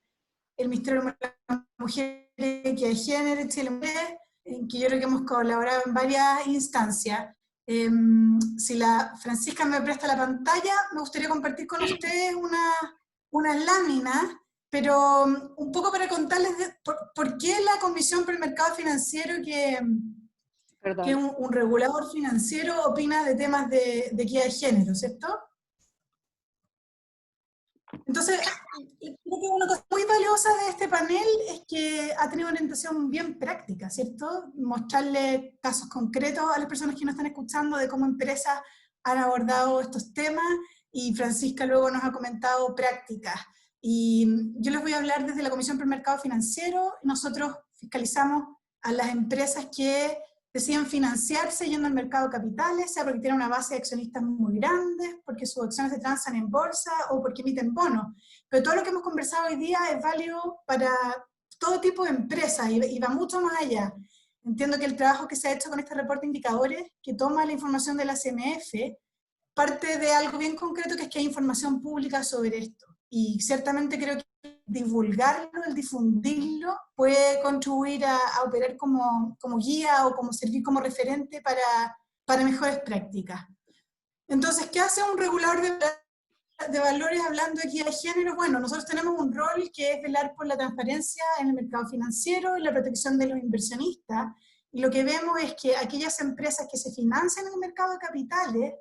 el Ministerio de la Mujer y Equidad de Género, Chile Mujeres, en que yo creo que hemos colaborado en varias instancias. Si la Francisca me presta la pantalla, me gustaría compartir con ustedes unas láminas, pero un poco para contarles por qué la Comisión para el Mercado Financiero, que es un regulador financiero, opina de temas de equidad de género, ¿cierto? Entonces, creo que una cosa muy valiosa de este panel es que ha tenido una orientación bien práctica, ¿cierto? Mostrarle casos concretos a las personas que nos están escuchando de cómo empresas han abordado estos temas, y Francisca luego nos ha comentado prácticas. Y yo les voy a hablar desde la Comisión para el Mercado Financiero. Nosotros fiscalizamos a las empresas que deciden financiarse yendo al mercado de capitales, sea porque tienen una base de accionistas muy grandes, porque sus acciones se transan en bolsa o porque emiten bonos. Pero todo lo que hemos conversado hoy día es válido para todo tipo de empresas y va mucho más allá. Entiendo que el trabajo que se ha hecho con este reporte de indicadores, que toma la información de la CMF, parte de algo bien concreto, que es que hay información pública sobre esto. Y ciertamente creo que divulgarlo, el difundirlo, puede contribuir a operar como guía o como servir como referente para mejores prácticas. Entonces, ¿qué hace un regulador de valores hablando de equidad de género? Bueno, nosotros tenemos un rol que es velar por la transparencia en el mercado financiero y la protección de los inversionistas, y lo que vemos es que aquellas empresas que se financian en el mercado de capitales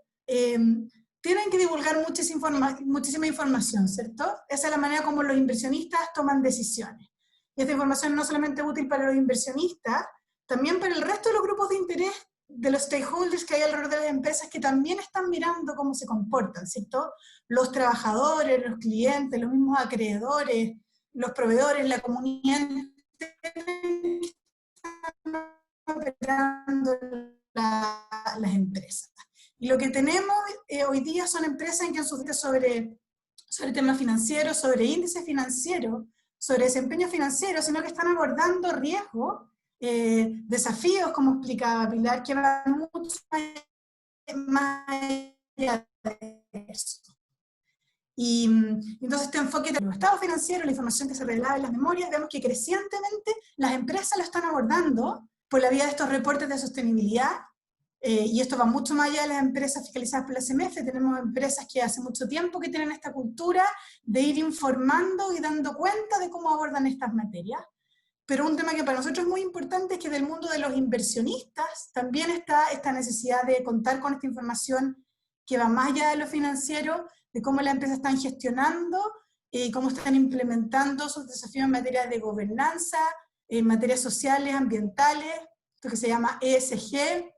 tienen que divulgar muchísima información, ¿cierto? Esa es la manera como los inversionistas toman decisiones. Y esta información no solamente es útil para los inversionistas, también para el resto de los grupos de interés, de los stakeholders que hay alrededor de las empresas, que también están mirando cómo se comportan, ¿cierto? Los trabajadores, los clientes, los mismos acreedores, los proveedores, la comunidad operando las empresas. Y lo que tenemos hoy día son empresas en que han sufrido sobre temas financieros, sobre índices financieros, sobre desempeño financiero, sino que están abordando riesgos, desafíos, como explicaba Pilar, que van mucho más allá de eso. Y entonces este enfoque de los estados financieros, la información que se revelaba en las memorias, vemos que crecientemente las empresas lo están abordando por la vía de estos reportes de sostenibilidad. Y esto va mucho más allá de las empresas fiscalizadas por la CMF. Tenemos empresas que hace mucho tiempo que tienen esta cultura de ir informando y dando cuenta de cómo abordan estas materias. Pero un tema que para nosotros es muy importante es que del mundo de los inversionistas también está esta necesidad de contar con esta información que va más allá de lo financiero, de cómo las empresas están gestionando, cómo están implementando sus desafíos en materia de gobernanza, en materias sociales, ambientales, esto que se llama ESG,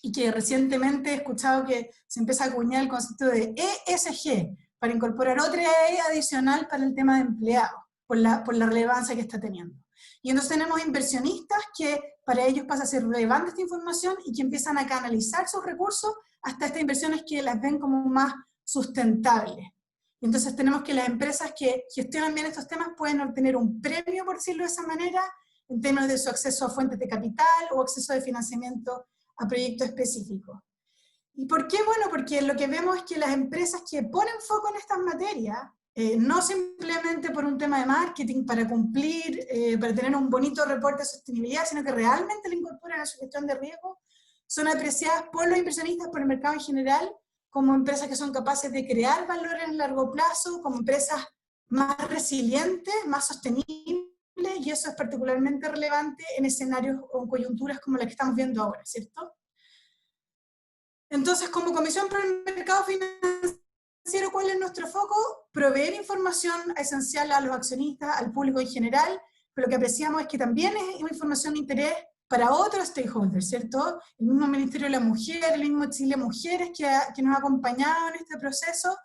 y que recientemente he escuchado que se empieza a acuñar el concepto de ESG, para incorporar otra E adicional para el tema de empleados, por la relevancia que está teniendo. Y entonces tenemos inversionistas que para ellos pasa a ser relevante esta información y que empiezan a canalizar sus recursos hasta estas inversiones que las ven como más sustentables. Entonces tenemos que las empresas que gestionan bien estos temas pueden obtener un premio, por decirlo de esa manera, en términos de su acceso a fuentes de capital o acceso de financiamiento a proyectos específicos. ¿Y por qué? Bueno, porque lo que vemos es que las empresas que ponen foco en estas materias, no simplemente por un tema de marketing, para cumplir, para tener un bonito reporte de sostenibilidad, sino que realmente le incorporan a su gestión de riesgo, son apreciadas por los inversionistas, por el mercado en general, como empresas que son capaces de crear valor en largo plazo, como empresas más resilientes, más sostenibles, y eso es particularmente relevante en escenarios o coyunturas como la que estamos viendo ahora, ¿cierto? Entonces, como Comisión para el Mercado Financiero, ¿cuál es nuestro foco? Proveer información esencial a los accionistas, al público en general, pero lo que apreciamos es que también es una información de interés para otros stakeholders, ¿cierto? El mismo Ministerio de la Mujer, el mismo Chile Mujeres que nos ha acompañado en este proceso,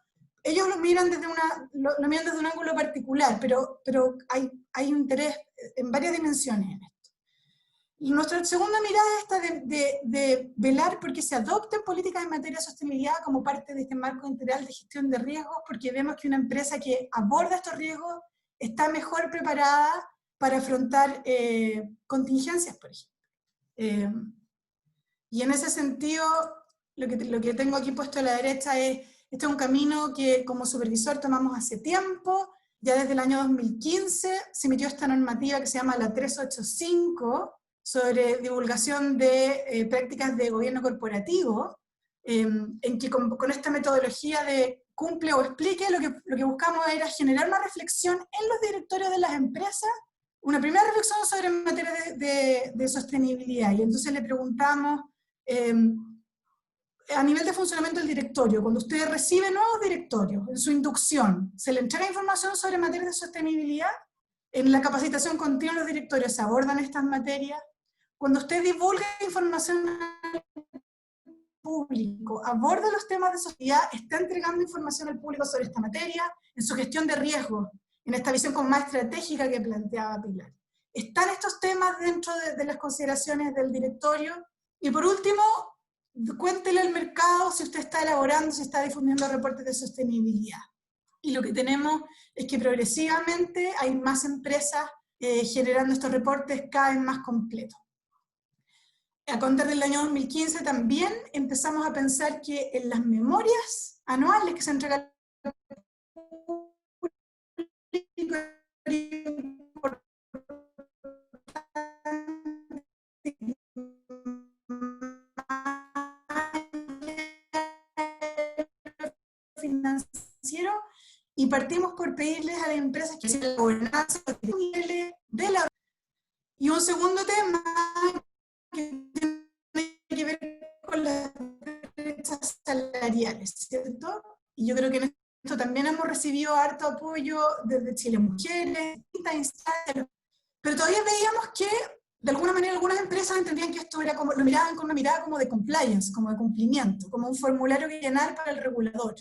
ellos lo miran desde un ángulo particular, pero hay un interés en varias dimensiones en esto. Y nuestra segunda mirada es esta de velar porque se adopten políticas en materia de sostenibilidad como parte de este marco integral de gestión de riesgos, porque vemos que una empresa que aborda estos riesgos está mejor preparada para afrontar contingencias, por ejemplo. Y en ese sentido, lo que tengo aquí puesto a la derecha es, este es un camino que como supervisor tomamos hace tiempo, ya desde el año 2015 se emitió esta normativa que se llama la 385, sobre divulgación de prácticas de gobierno corporativo, en que con esta metodología de cumple o explique, lo que buscamos era generar una reflexión en los directorios de las empresas, una primera reflexión sobre materia de sostenibilidad, y entonces le preguntamos, a nivel de funcionamiento del directorio, cuando usted recibe nuevos directorios, en su inducción, ¿se le entrega información sobre materias de sostenibilidad? En la capacitación continua de los directorios, ¿se abordan estas materias? Cuando usted divulga información al público, aborda los temas de sostenibilidad, está entregando información al público sobre esta materia, en su gestión de riesgos, en esta visión como más estratégica que planteaba Pilar. ¿Están estos temas dentro de las consideraciones del directorio? Y por último, cuéntele al mercado si usted está elaborando, si está difundiendo reportes de sostenibilidad. Y lo que tenemos es que progresivamente hay más empresas generando estos reportes cada vez más completos. A contar del año 2015 también empezamos a pensar que en las memorias anuales que se entregan al público financiero, y partimos por pedirles a las empresas que se la gobernanza de la... Y un segundo tema que tiene que ver con las brechas salariales, ¿cierto? Y yo creo que en esto también hemos recibido harto apoyo desde Chile Mujeres, distintas instancias, pero todavía veíamos que de alguna manera algunas empresas entendían que esto era como, lo miraban con una mirada como de compliance, como de cumplimiento, como un formulario que llenar para el regulador.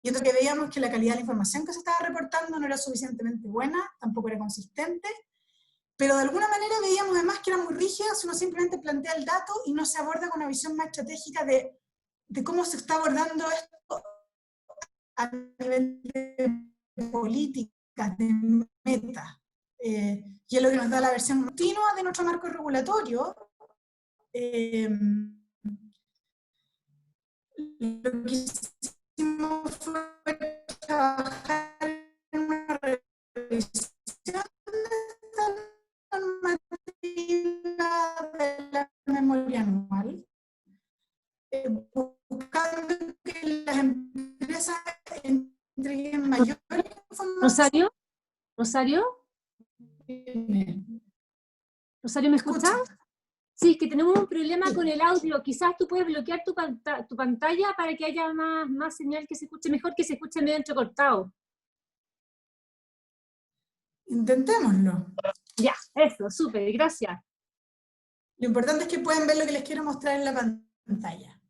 Y entonces veíamos que la calidad de la información que se estaba reportando no era suficientemente buena, tampoco era consistente, pero de alguna manera veíamos además que era muy rígida si uno simplemente plantea el dato y no se aborda con una visión más estratégica de cómo se está abordando esto a nivel de políticas, de metas. Y es lo que nos da la versión continua de nuestro marco regulatorio. Lo que hicimos fue trabajar en una revisión normativa de la memoria anual, buscando que las empresas entreguen mayor información. ¿Rosario? ¿Rosario, me escuchas? Sí, es que tenemos un problema con el audio. Quizás tú puedes bloquear tu pantalla para que haya más señal, que se escuche mejor, que se escuche medio entrecortado. Intentémoslo. Ya, eso, súper, gracias. Lo importante es que pueden ver lo que les quiero mostrar en la pantalla.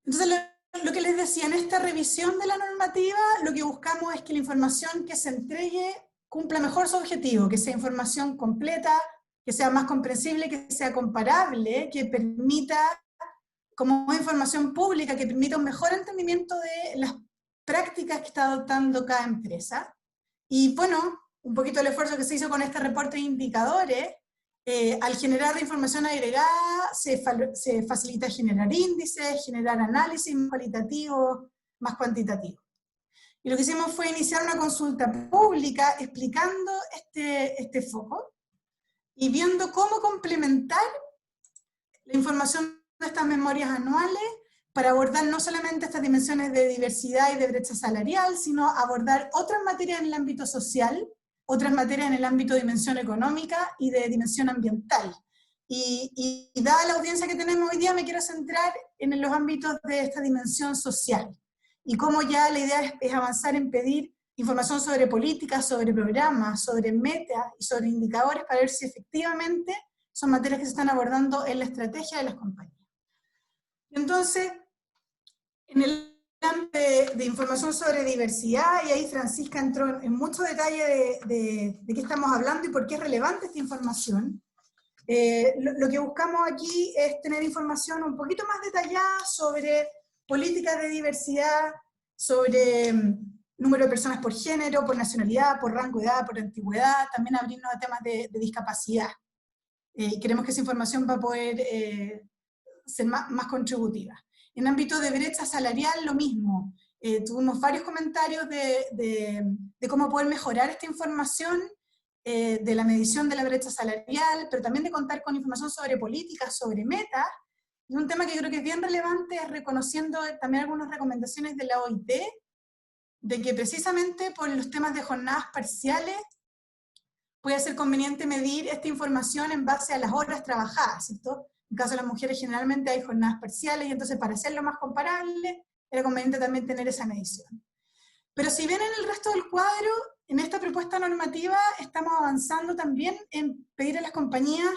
Entonces, lo que les decía, en esta revisión de la normativa, lo que buscamos es que la información que se entregue cumpla mejor su objetivo, que sea información completa, que sea más comprensible, que sea comparable, que permita, como información pública, que permita un mejor entendimiento de las prácticas que está adoptando cada empresa. Y bueno, un poquito el esfuerzo que se hizo con este reporte de indicadores, al generar información agregada, se facilita generar índices, generar análisis más cualitativos, más cuantitativos. Y lo que hicimos fue iniciar una consulta pública explicando este foco y viendo cómo complementar la información de estas memorias anuales para abordar no solamente estas dimensiones de diversidad y de brecha salarial, sino abordar otras materias en el ámbito social, otras materias en el ámbito de dimensión económica y de dimensión ambiental. Y dada la audiencia que tenemos hoy día, me quiero centrar en los ámbitos de esta dimensión social. Y cómo ya la idea es avanzar en pedir información sobre políticas, sobre programas, sobre metas y sobre indicadores para ver si efectivamente son materias que se están abordando en la estrategia de las compañías. Entonces, en el ámbito de información sobre diversidad, y ahí Francisca entró en mucho detalle de qué estamos hablando y por qué es relevante esta información. Lo que buscamos aquí es tener información un poquito más detallada sobre políticas de diversidad, sobre número de personas por género, por nacionalidad, por rango de edad, por antigüedad, también abrirnos a temas de discapacidad. Queremos que esa información va a poder ser más contributiva. En ámbito de brecha salarial, lo mismo. Tuvimos varios comentarios de cómo poder mejorar esta información, de la medición de la brecha salarial, pero también de contar con información sobre políticas, sobre metas. Y un tema que creo que es bien relevante es reconociendo también algunas recomendaciones de la OIT, de que precisamente por los temas de jornadas parciales puede ser conveniente medir esta información en base a las horas trabajadas, ¿cierto? En el caso de las mujeres generalmente hay jornadas parciales, y entonces para hacerlo más comparable, era conveniente también tener esa medición. Pero si bien en el resto del cuadro, en esta propuesta normativa estamos avanzando también en pedir a las compañías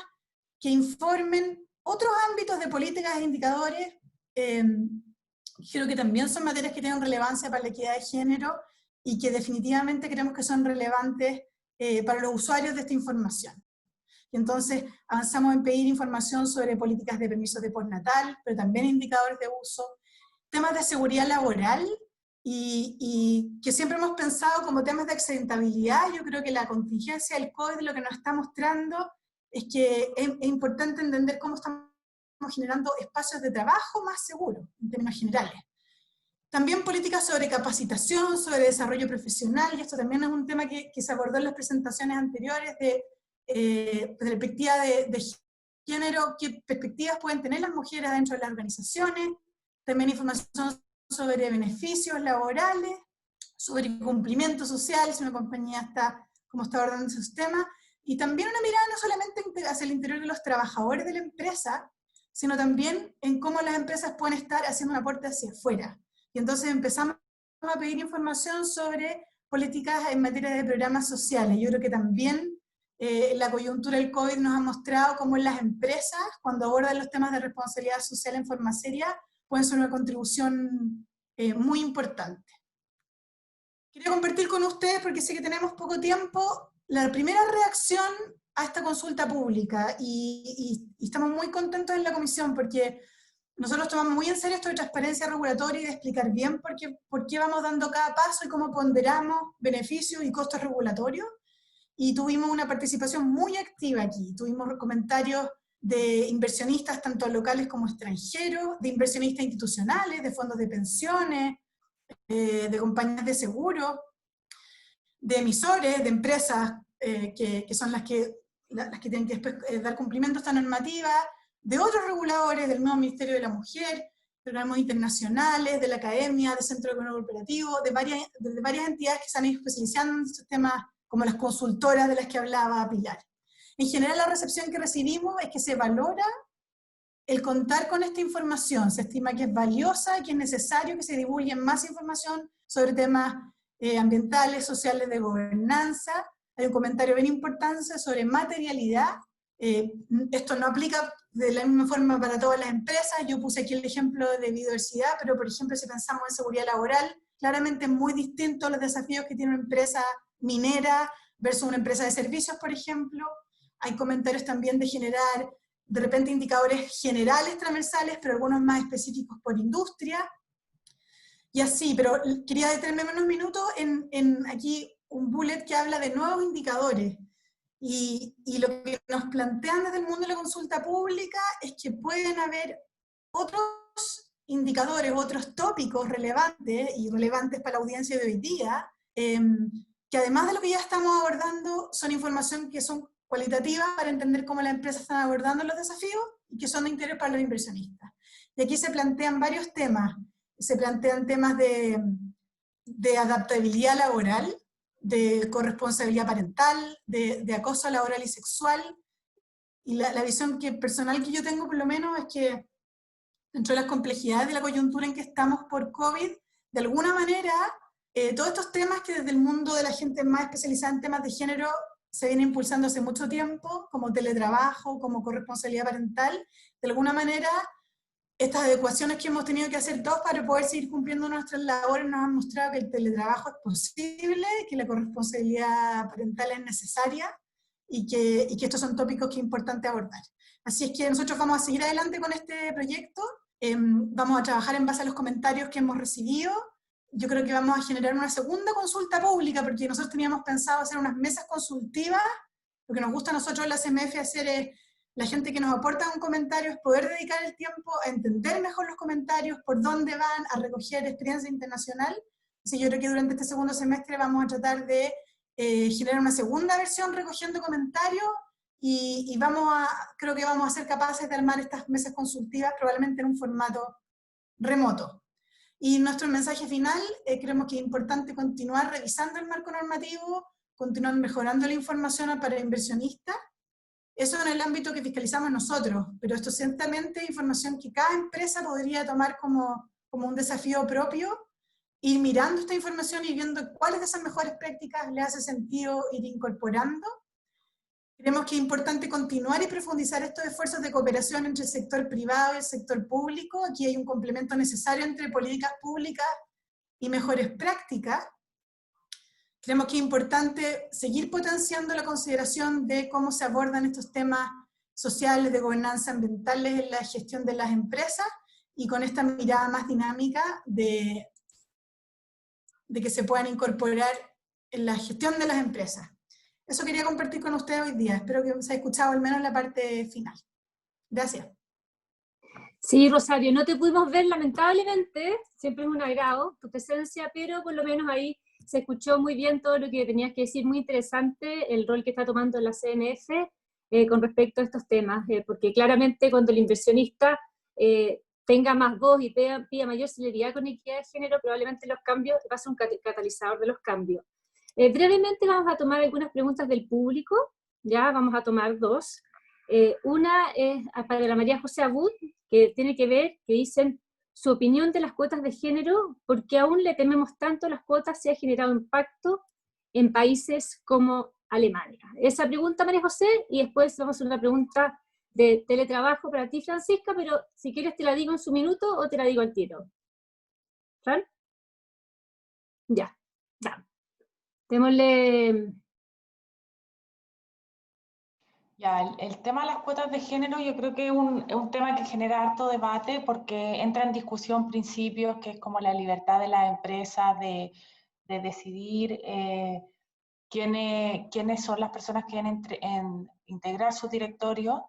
que informen otros ámbitos de políticas e indicadores, creo que también son materias que tienen relevancia para la equidad de género y que definitivamente creemos que son relevantes para los usuarios de esta información. Y entonces avanzamos en pedir información sobre políticas de permisos de postnatal, pero también indicadores de uso, temas de seguridad laboral, y que siempre hemos pensado como temas de accidentabilidad. Yo creo que la contingencia del COVID lo que nos está mostrando es que es importante entender cómo estamos generando espacios de trabajo más seguros, en términos generales. También políticas sobre capacitación, sobre desarrollo profesional, y esto también es un tema que se abordó en las presentaciones anteriores de perspectiva de género, qué perspectivas pueden tener las mujeres dentro de las organizaciones, también información sobre beneficios laborales, sobre cumplimiento social, si una compañía cómo está abordando esos temas, y también una mirada no solamente hacia el interior de los trabajadores de la empresa, sino también en cómo las empresas pueden estar haciendo un aporte hacia afuera. Y entonces empezamos a pedir información sobre políticas en materia de programas sociales. Yo creo que también la coyuntura del COVID nos ha mostrado cómo las empresas, cuando abordan los temas de responsabilidad social en forma seria, pueden ser una contribución muy importante. Quería compartir con ustedes, porque sé que tenemos poco tiempo, la primera reacción a esta consulta pública, y estamos muy contentos en la comisión porque nosotros tomamos muy en serio esto de transparencia regulatoria y de explicar bien por qué vamos dando cada paso y cómo ponderamos beneficios y costos regulatorios, y tuvimos una participación muy activa aquí. Tuvimos comentarios de inversionistas tanto locales como extranjeros, de inversionistas institucionales, de fondos de pensiones, de compañías de seguro, de emisores, de empresas que son las que tienen que después dar cumplimiento a esta normativa, de otros reguladores, del nuevo Ministerio de la Mujer, de organismos internacionales, de la academia, del Centro Económico Cooperativo, de varias entidades que se han ido especializando en estos temas, como las consultoras de las que hablaba Pilar. En general, la recepción que recibimos es que se valora el contar con esta información, se estima que es valiosa y que es necesario que se divulgue más información sobre temas ambientales, sociales, de gobernanza. Hay un comentario bien importante sobre materialidad, Esto no aplica de la misma forma para todas las empresas. Yo puse aquí el ejemplo de biodiversidad, pero por ejemplo si pensamos en seguridad laboral, claramente es muy distinto los desafíos que tiene una empresa minera versus una empresa de servicios, por ejemplo. Hay comentarios también de generar de repente indicadores generales transversales, pero algunos más específicos por industria. Y así, pero quería detenerme unos minutos en aquí un bullet que habla de nuevos indicadores. Y lo que nos plantean desde el mundo de la consulta pública es que pueden haber otros indicadores, otros tópicos relevantes y relevantes para la audiencia de hoy día, que además de lo que ya estamos abordando, son información que son cualitativas para entender cómo las empresas están abordando los desafíos y que son de interés para los inversionistas. Y aquí se plantean varios temas. Se plantean temas de adaptabilidad laboral, de corresponsabilidad parental, de acoso laboral y sexual. Y la visión personal que yo tengo, por lo menos, es que dentro de las complejidades de la coyuntura en que estamos por COVID, de alguna manera, todos estos temas que desde el mundo de la gente más especializada en temas de género se vienen impulsando hace mucho tiempo, como teletrabajo, como corresponsabilidad parental, de alguna manera, estas adecuaciones que hemos tenido que hacer todos para poder seguir cumpliendo nuestras labores nos han mostrado que el teletrabajo es posible, que la corresponsabilidad parental es necesaria y que estos son tópicos que es importante abordar. Así es que nosotros vamos a seguir adelante con este proyecto, vamos a trabajar en base a los comentarios que hemos recibido. Yo creo que vamos a generar una segunda consulta pública, porque nosotros teníamos pensado hacer unas mesas consultivas. Lo que nos gusta a nosotros en la CMF hacer es la gente que nos aporta un comentario es poder dedicar el tiempo a entender mejor los comentarios, por dónde van, a recoger experiencia internacional. Así yo creo que durante este segundo semestre vamos a tratar de generar una segunda versión recogiendo comentarios y creo que vamos a ser capaces de armar estas mesas consultivas probablemente en un formato remoto. Y nuestro mensaje final, creemos que es importante continuar revisando el marco normativo, continuar mejorando la información para el inversionista. Eso en el ámbito que fiscalizamos nosotros, pero esto ciertamente es información que cada empresa podría tomar como un desafío propio, ir mirando esta información y viendo cuáles de esas mejores prácticas le hace sentido ir incorporando. Creemos que es importante continuar y profundizar estos esfuerzos de cooperación entre el sector privado y el sector público. Aquí hay un complemento necesario entre políticas públicas y mejores prácticas. Creemos que es importante seguir potenciando la consideración de cómo se abordan estos temas sociales, de gobernanza ambientales en la gestión de las empresas, y con esta mirada más dinámica de que se puedan incorporar en la gestión de las empresas. Eso quería compartir con ustedes hoy día. Espero que se haya escuchado al menos la parte final. Gracias. Sí, Rosario, no te pudimos ver lamentablemente, siempre es un agrado tu presencia, pero por lo menos ahí se escuchó muy bien todo lo que tenías que decir, muy interesante el rol que está tomando la CNF con respecto a estos temas, porque claramente cuando el inversionista tenga más voz y pida mayor celeridad con equidad de género, probablemente los cambios va a ser un catalizador de los cambios. Brevemente vamos a tomar algunas preguntas del público, ya vamos a tomar dos. Una es para la María José Abud, que tiene que ver, que dicen su opinión de las cuotas de género, porque aún le tememos tanto a las cuotas si ha generado impacto en países como Alemania. Esa pregunta, María José, y después vamos a hacer una pregunta de teletrabajo para ti, Francisca, pero si quieres te la digo en su minuto o te la digo al tiro. ¿Fran? Ya, ya. Démosle... Ya, el tema de las cuotas de género yo creo que es un tema que genera harto debate porque entra en discusión principios que es como la libertad de las empresas de decidir quiénes son las personas que quieren integrar su directorio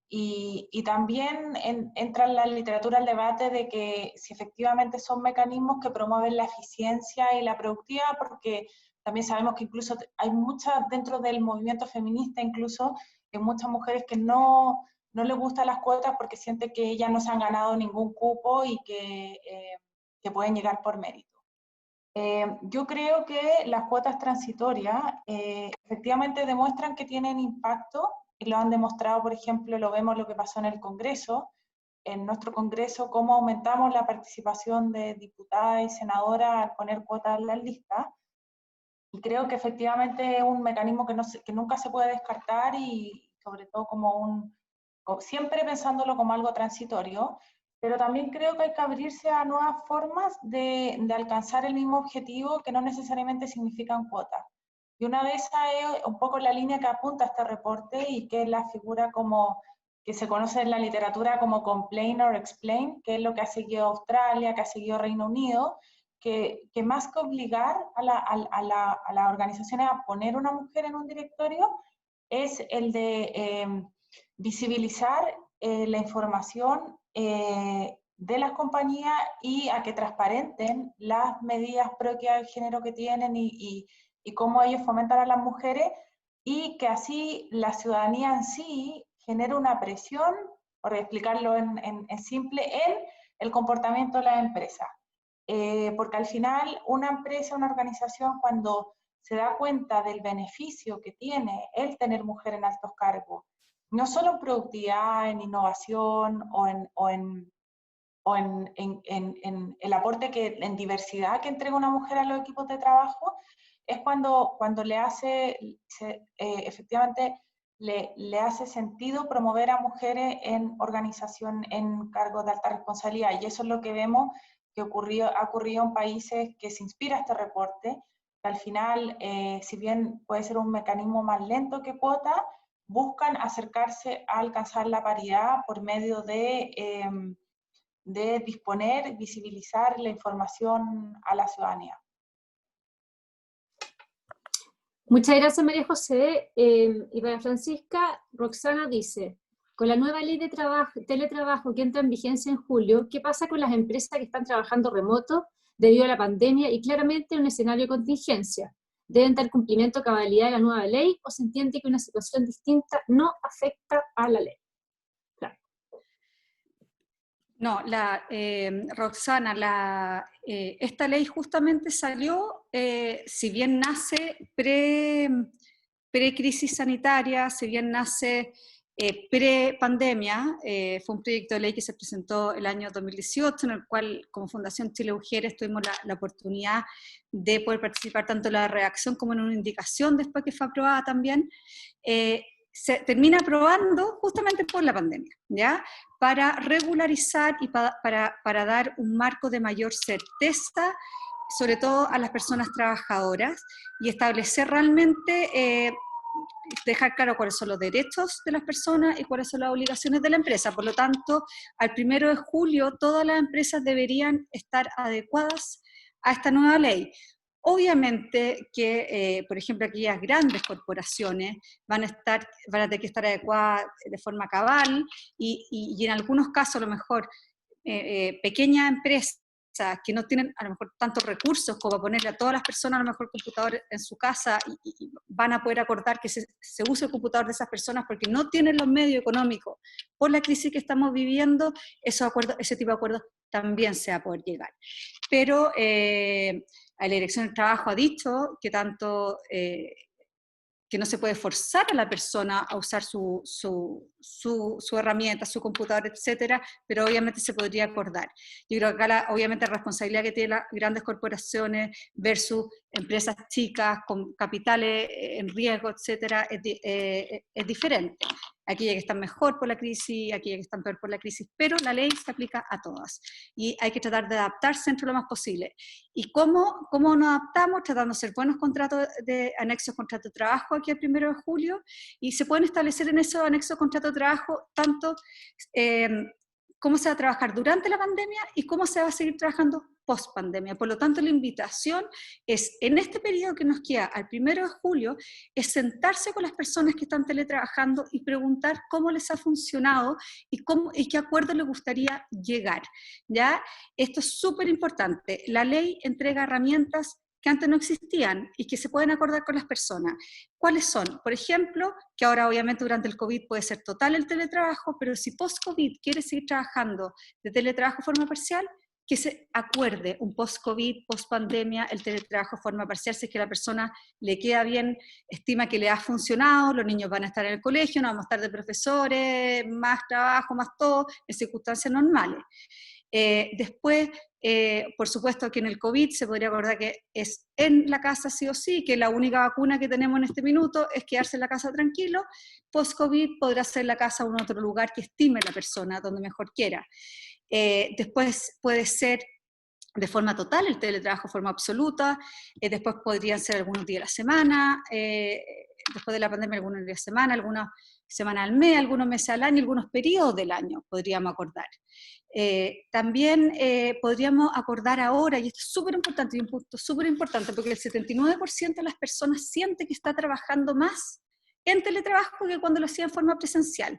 y también entra en la literatura el debate de que si efectivamente son mecanismos que promueven la eficiencia y la productividad, porque también sabemos que incluso hay muchas dentro del movimiento feminista, incluso hay muchas mujeres que no les gustan las cuotas porque sienten que ellas no se han ganado ningún cupo y que pueden llegar por mérito. Yo creo que las cuotas transitorias efectivamente demuestran que tienen impacto, y lo han demostrado, por ejemplo, lo vemos lo que pasó en el Congreso, en nuestro Congreso, cómo aumentamos la participación de diputadas y senadoras al poner cuotas en las listas, y creo que efectivamente es un mecanismo que nunca se puede descartar y sobre todo siempre pensándolo como algo transitorio, pero también creo que hay que abrirse a nuevas formas de alcanzar el mismo objetivo que no necesariamente significan cuotas. Y una de esas es un poco la línea que apunta este reporte y que es la figura como que se conoce en la literatura como complain or explain, que es lo que ha seguido Australia, que ha seguido Reino Unido, que más que obligar a las organizaciones a poner una mujer en un directorio, es el de visibilizar la información de las compañías y a que transparenten las medidas pro equidad de género que tienen y cómo ellos fomentan a las mujeres, y que así la ciudadanía en sí genere una presión, por explicarlo en simple, en el comportamiento de las empresas. Porque al final una empresa, una organización, cuando se da cuenta del beneficio que tiene el tener mujer en altos cargos, no solo en productividad, en innovación o en el aporte en diversidad que entrega una mujer a los equipos de trabajo, es cuando le hace, efectivamente, le hace sentido promover a mujeres en organización en cargos de alta responsabilidad. Y eso es lo que vemos que ha ocurrido en países que se inspira este reporte, que al final, si bien puede ser un mecanismo más lento que cuota, buscan acercarse a alcanzar la paridad por medio de disponer, visibilizar la información a la ciudadanía. Muchas gracias, María José. Y para Francisca, Roxana dice, con la nueva ley de teletrabajo que entra en vigencia en julio, ¿qué pasa con las empresas que están trabajando remoto debido a la pandemia y claramente en un escenario de contingencia? ¿Deben dar cumplimiento a cabalidad de la nueva ley o se entiende que una situación distinta no afecta a la ley? Claro. No, Roxana, esta ley justamente salió, si bien nace pre-crisis sanitaria, si bien nace pre-pandemia, fue un proyecto de ley que se presentó el año 2018, en el cual como Fundación Chile Mujeres tuvimos la oportunidad de poder participar tanto en la redacción como en una indicación después que fue aprobada también. Se termina aprobando justamente por la pandemia, ¿ya? Para regularizar y para dar un marco de mayor certeza, sobre todo a las personas trabajadoras, y establecer realmente, dejar claro cuáles son los derechos de las personas y cuáles son las obligaciones de la empresa. Por lo tanto, al 1 de julio todas las empresas deberían estar adecuadas a esta nueva ley. Obviamente que, por ejemplo, aquellas grandes corporaciones van a tener que estar adecuadas de forma cabal y en algunos casos a lo mejor pequeñas empresas que no tienen a lo mejor tantos recursos como ponerle a todas las personas a lo mejor computador en su casa y van a poder acordar que se use el computador de esas personas porque no tienen los medios económicos por la crisis que estamos viviendo, ese tipo de acuerdos también se va a poder llegar. Pero la Dirección del Trabajo ha dicho que que no se puede forzar a la persona a usar su herramienta, su computador, etcétera, pero obviamente se podría acordar. Yo creo que acá obviamente la responsabilidad que tienen las grandes corporaciones versus empresas chicas con capitales en riesgo, etcétera, es diferente. Aquellas que están mejor por la crisis, aquellas que están peor por la crisis, pero la ley se aplica a todas y hay que tratar de adaptarse dentro de lo más posible. ¿Y cómo nos adaptamos? Tratando de hacer buenos contratos de anexos contrato de trabajo aquí el 1 de julio, y se pueden establecer en esos anexos contrato de trabajo tanto cómo se va a trabajar durante la pandemia y cómo se va a seguir trabajando post pandemia. Por lo tanto, la invitación es, en este periodo que nos queda al 1 de julio, es sentarse con las personas que están teletrabajando y preguntar cómo les ha funcionado y qué acuerdo les gustaría llegar, ¿ya? Esto es súper importante. La ley entrega herramientas que antes no existían y que se pueden acordar con las personas. ¿Cuáles son? Por ejemplo, que ahora obviamente durante el COVID puede ser total el teletrabajo, pero si post-COVID quieres seguir trabajando de teletrabajo de forma parcial, que se acuerde un post-COVID, post-pandemia, el teletrabajo de forma parcial, si es que la persona le queda bien, estima que le ha funcionado, los niños van a estar en el colegio, no vamos a estar de profesores, más trabajo, más todo, en circunstancias normales. Después, por supuesto que en el COVID se podría acordar que es en la casa sí o sí, que la única vacuna que tenemos en este minuto es quedarse en la casa tranquilo. Post-COVID podrá ser en la casa o en otro lugar que estime la persona, donde mejor quiera. Después puede ser de forma total, el teletrabajo de forma absoluta, después podrían ser algunos días a la semana, después de la pandemia algunos días a la semana, algunas semanas al mes, algunos meses al año, algunos periodos del año podríamos acordar. También podríamos acordar ahora, y esto es súper importante, y un punto súper importante, porque el 79% de las personas siente que está trabajando más en teletrabajo que cuando lo hacía en forma presencial.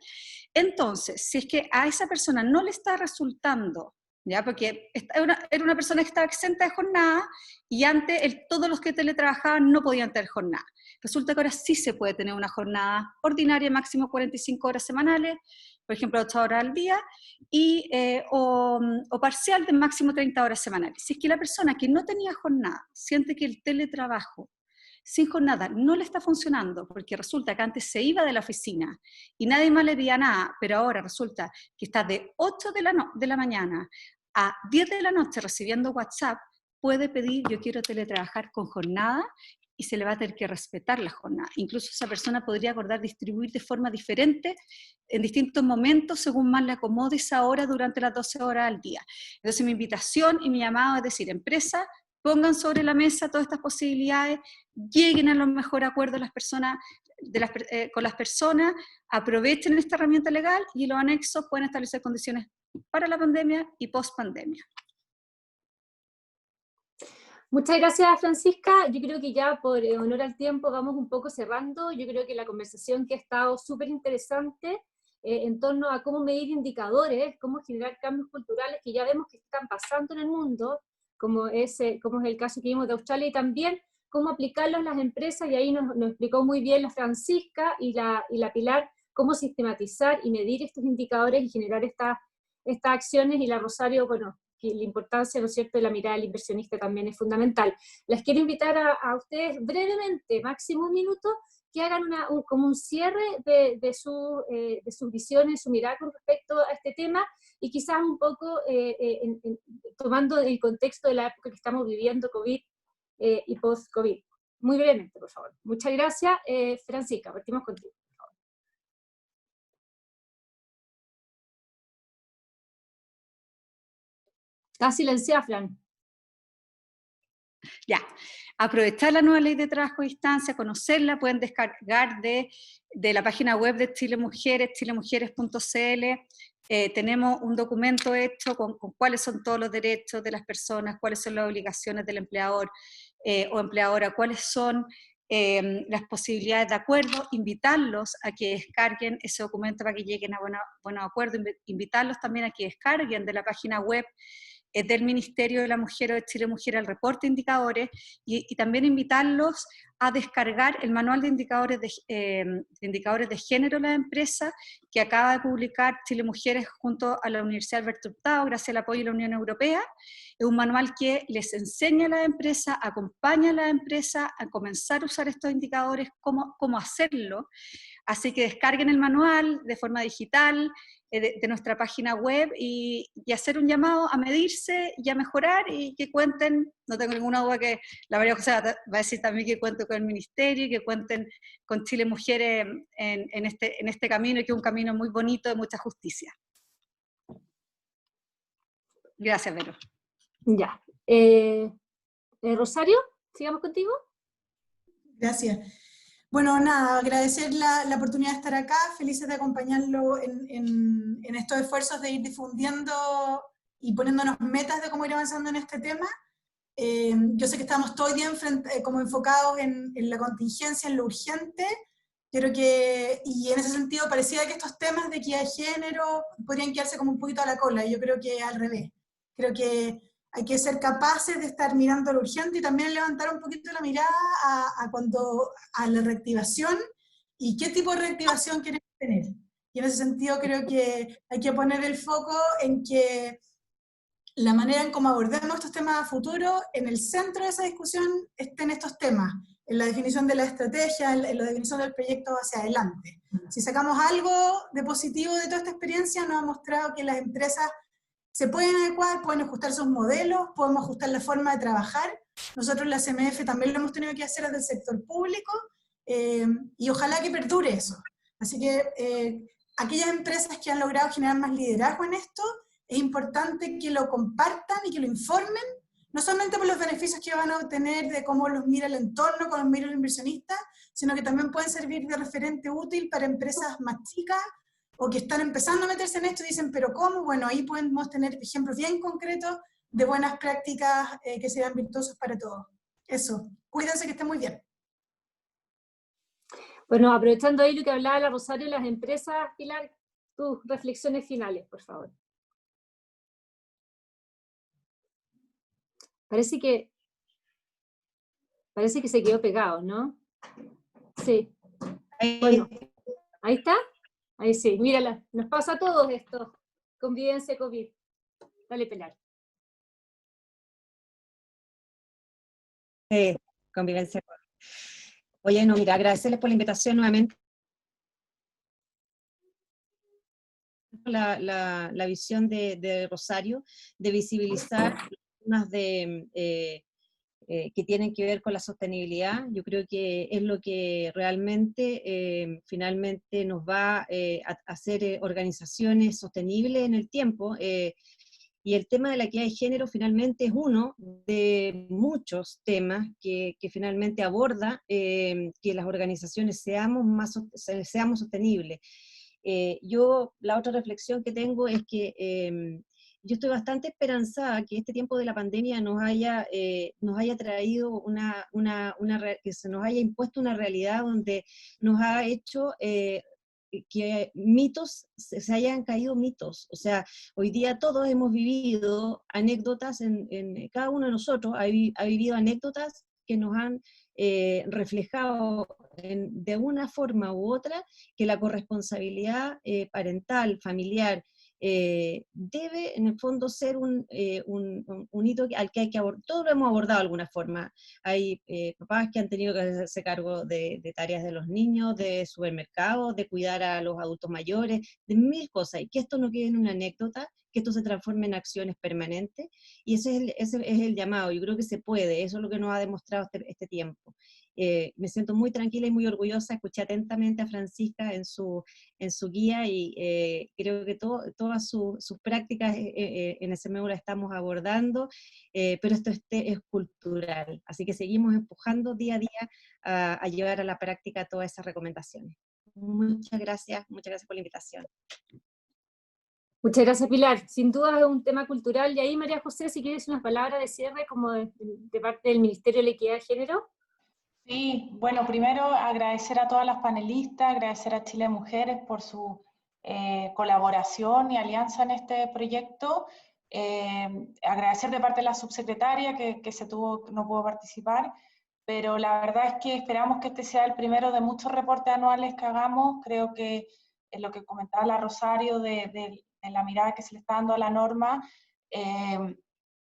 Entonces, si es que a esa persona no le está resultando, ¿ya? Porque era una persona que estaba exenta de jornada y antes todos los que teletrabajaban no podían tener jornada. Resulta que ahora sí se puede tener una jornada ordinaria, máximo 45 horas semanales, por ejemplo 8 horas al día, o parcial de máximo 30 horas semanales. Si es que la persona que no tenía jornada siente que el teletrabajo sin jornada no le está funcionando, porque resulta que antes se iba de la oficina y nadie más le veía nada, pero ahora resulta que está de 8 de la mañana a 10 de la noche recibiendo WhatsApp, puede pedir yo quiero teletrabajar con jornada y se le va a tener que respetar la jornada. Incluso esa persona podría acordar distribuir de forma diferente en distintos momentos según más le acomode esa hora durante las 12 horas al día. Entonces mi invitación y mi llamado es decir, empresa, pongan sobre la mesa todas estas posibilidades, lleguen a los mejores acuerdos con las personas, aprovechen esta herramienta legal y los anexos pueden establecer condiciones para la pandemia y post-pandemia. Muchas gracias, Francisca. Yo creo que ya por honor al tiempo vamos un poco cerrando. Yo creo que la conversación que ha estado súper interesante en torno a cómo medir indicadores, cómo generar cambios culturales que ya vemos que están pasando en el mundo, como es el caso que vimos de Australia, y también cómo aplicarlo en las empresas, y ahí nos explicó muy bien la Francisca y la Pilar, cómo sistematizar y medir estos indicadores y generar estas acciones, y la Rosario, bueno, que la importancia, ¿no es cierto?, de la mirada del inversionista también es fundamental. Les quiero invitar a ustedes brevemente, máximo un minuto, que hagan como un cierre de sus visiones, su mirada con respecto a este tema, y quizás un poco tomando el contexto de la época que estamos viviendo, COVID y post-COVID. Muy brevemente, por favor. Muchas gracias. Francisca, partimos contigo. Está silenciada, Fran. Ya, aprovechar la nueva ley de trabajo a distancia, conocerla, pueden descargar de la página web de Chile Mujeres, chilemujeres.cl. Tenemos un documento hecho con cuáles son todos los derechos de las personas, cuáles son las obligaciones del empleador o empleadora, cuáles son las posibilidades de acuerdo, invitarlos a que descarguen ese documento para que lleguen a buenos acuerdos, invitarlos también a que descarguen de la página web del Ministerio de la Mujer o de Chile Mujer el reporte de indicadores, y también invitarlos a descargar el manual de indicadores de género de la empresa que acaba de publicar Chile Mujeres junto a la Universidad Alberto Hurtado, gracias al apoyo de la Unión Europea. Es un manual que les enseña a la empresa, acompaña a la empresa a comenzar a usar estos indicadores, cómo hacerlo. Así que descarguen el manual de forma digital de nuestra página web y hacer un llamado a medirse y a mejorar, y que cuenten, no tengo ninguna duda que la María José va a decir también que cuenten con el Ministerio y que cuenten con Chile Mujeres en este camino, que es un camino muy bonito de mucha justicia. Gracias, Vero. Ya. Rosario, sigamos contigo. Gracias. Bueno, nada, agradecer la oportunidad de estar acá, felices de acompañarlo en estos esfuerzos de ir difundiendo y poniéndonos metas de cómo ir avanzando en este tema. Yo sé que estamos todo el día como enfocados en la contingencia, en lo urgente. Creo que, y en ese sentido parecía que estos temas de equidad de género podrían quedarse como un poquito a la cola, y yo creo que al revés. Creo que hay que ser capaces de estar mirando lo urgente y también levantar un poquito la mirada a la reactivación y qué tipo de reactivación queremos tener. Y en ese sentido creo que hay que poner el foco en que la manera en cómo abordemos estos temas a futuro, en el centro de esa discusión estén estos temas, en la definición de la estrategia, en la definición del proyecto hacia adelante. Si sacamos algo de positivo de toda esta experiencia, nos ha mostrado que las empresas se pueden adecuar, pueden ajustar sus modelos, podemos ajustar la forma de trabajar. Nosotros en la CMF también lo hemos tenido que hacer desde el sector público, y ojalá que perdure eso. Así que aquellas empresas que han logrado generar más liderazgo en esto, es importante que lo compartan y que lo informen, no solamente por los beneficios que van a obtener de cómo los mira el entorno, cómo los mira el inversionista, sino que también pueden servir de referente útil para empresas más chicas o que están empezando a meterse en esto y dicen, pero ¿cómo? Bueno, ahí podemos tener ejemplos bien concretos de buenas prácticas que sean virtuosos para todos. Eso, cuídense, que estén muy bien. Bueno, aprovechando ahí lo que hablaba la Rosario, las empresas, Pilar, tus reflexiones finales, por favor. Parece que se quedó pegado, ¿no? Sí. Bueno, ahí está. Ahí sí, mírala. Nos pasa a todos esto. Convivencia COVID. Dale, Pilar. Convivencia. Oye, no, mira, agradecerles por la invitación nuevamente. La visión de Rosario, de visibilizar temas que tienen que ver con la sostenibilidad. Yo creo que es lo que realmente finalmente nos va a hacer organizaciones sostenibles en el tiempo. Y el tema de la equidad de género finalmente es uno de muchos temas que finalmente aborda que las organizaciones seamos sostenibles. La otra reflexión que tengo es que yo estoy bastante esperanzada que este tiempo de la pandemia nos haya traído que se nos haya impuesto una realidad donde nos ha hecho que se hayan caído mitos. O sea, hoy día todos hemos vivido anécdotas, cada uno de nosotros ha vivido anécdotas que nos han reflejado de una forma u otra que la corresponsabilidad parental, familiar, debe en el fondo ser un hito al que hay que abordar. Todos lo hemos abordado de alguna forma. Hay papás que han tenido que hacerse cargo de tareas de los niños, de supermercados, de cuidar a los adultos mayores, de mil cosas, y que esto no quede en una anécdota, que esto se transforme en acciones permanentes, y ese es el llamado. Yo creo que se puede, eso es lo que nos ha demostrado este tiempo. Me siento muy tranquila y muy orgullosa, escuché atentamente a Francisca en su guía, y creo que todas sus prácticas en SMU la estamos abordando, pero esto es cultural, así que seguimos empujando día a día a llevar a la práctica todas esas recomendaciones. Muchas gracias por la invitación. Muchas gracias, Pilar. Sin duda es un tema cultural. Y ahí, María José, si quieres unas palabras de cierre como de parte del Ministerio de la Equidad de Género. Sí, bueno, primero agradecer a todas las panelistas, agradecer a Chile Mujeres por su colaboración y alianza en este proyecto, agradecer de parte de la subsecretaria que no pudo participar, pero la verdad es que esperamos que este sea el primero de muchos reportes anuales que hagamos. Creo que es lo que comentaba la Rosario de la mirada que se le está dando a la norma,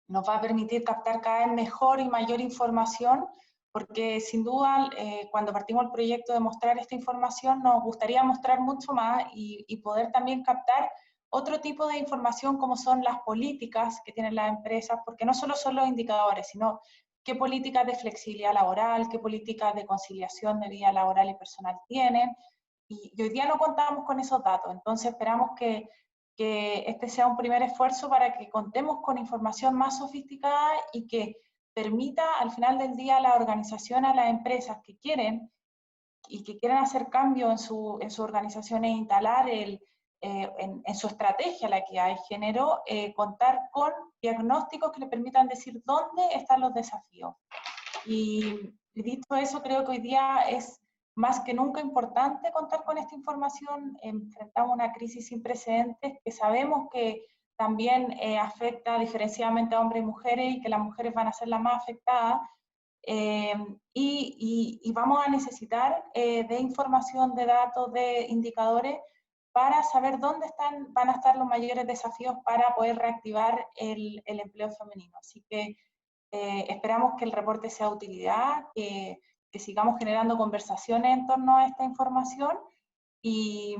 nos va a permitir captar cada vez mejor y mayor información, porque sin duda cuando partimos el proyecto de mostrar esta información nos gustaría mostrar mucho más y poder también captar otro tipo de información como son las políticas que tienen las empresas, porque no solo son los indicadores, sino qué políticas de flexibilidad laboral, qué políticas de conciliación de vida laboral y personal tienen, y hoy día no contamos con esos datos. Entonces esperamos que este sea un primer esfuerzo para que contemos con información más sofisticada y que permita al final del día a la organización, a las empresas que quieren hacer cambio en su organización e instalar en su estrategia la equidad de género, contar con diagnósticos que le permitan decir dónde están los desafíos. Y dicho eso, creo que hoy día es más que nunca importante contar con esta información. Enfrentamos una crisis sin precedentes que sabemos que también afecta diferenciadamente a hombres y mujeres, y que las mujeres van a ser las más afectadas, y vamos a necesitar de información, de datos, de indicadores para saber dónde van a estar los mayores desafíos para poder reactivar el empleo femenino. Así que esperamos que el reporte sea de utilidad, que sigamos generando conversaciones en torno a esta información, y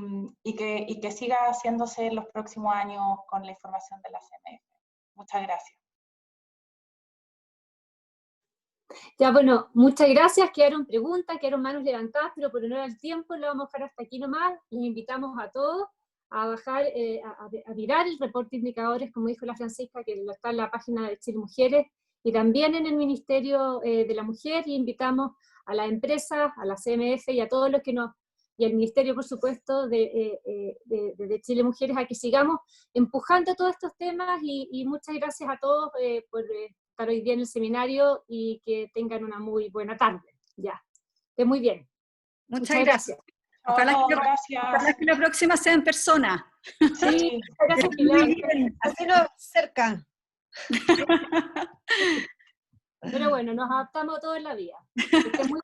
que siga haciéndose en los próximos años con la información de la CMF. Muchas gracias. Ya, bueno, muchas gracias. Quedaron preguntas, quedaron manos levantadas, pero por honor al tiempo lo vamos a dejar hasta aquí nomás. Les invitamos a todos a bajar, a mirar el reporte de indicadores, como dijo la Francisca, que está en la página de Chile Mujeres, y también en el Ministerio de la Mujer, y invitamos a las empresas, a la CMF y a todos los que nos, y al Ministerio, por supuesto, de Chile Mujeres, a que sigamos empujando todos estos temas, y muchas gracias a todos por estar hoy día en el seminario, y que tengan una muy buena tarde. Ya, esté muy bien. Muchas gracias. Ojalá que la próxima sea en persona. Sí, Gracias, Muy bien, así nos cerca. Pero bueno, nos adaptamos todos en la vida. Que esté muy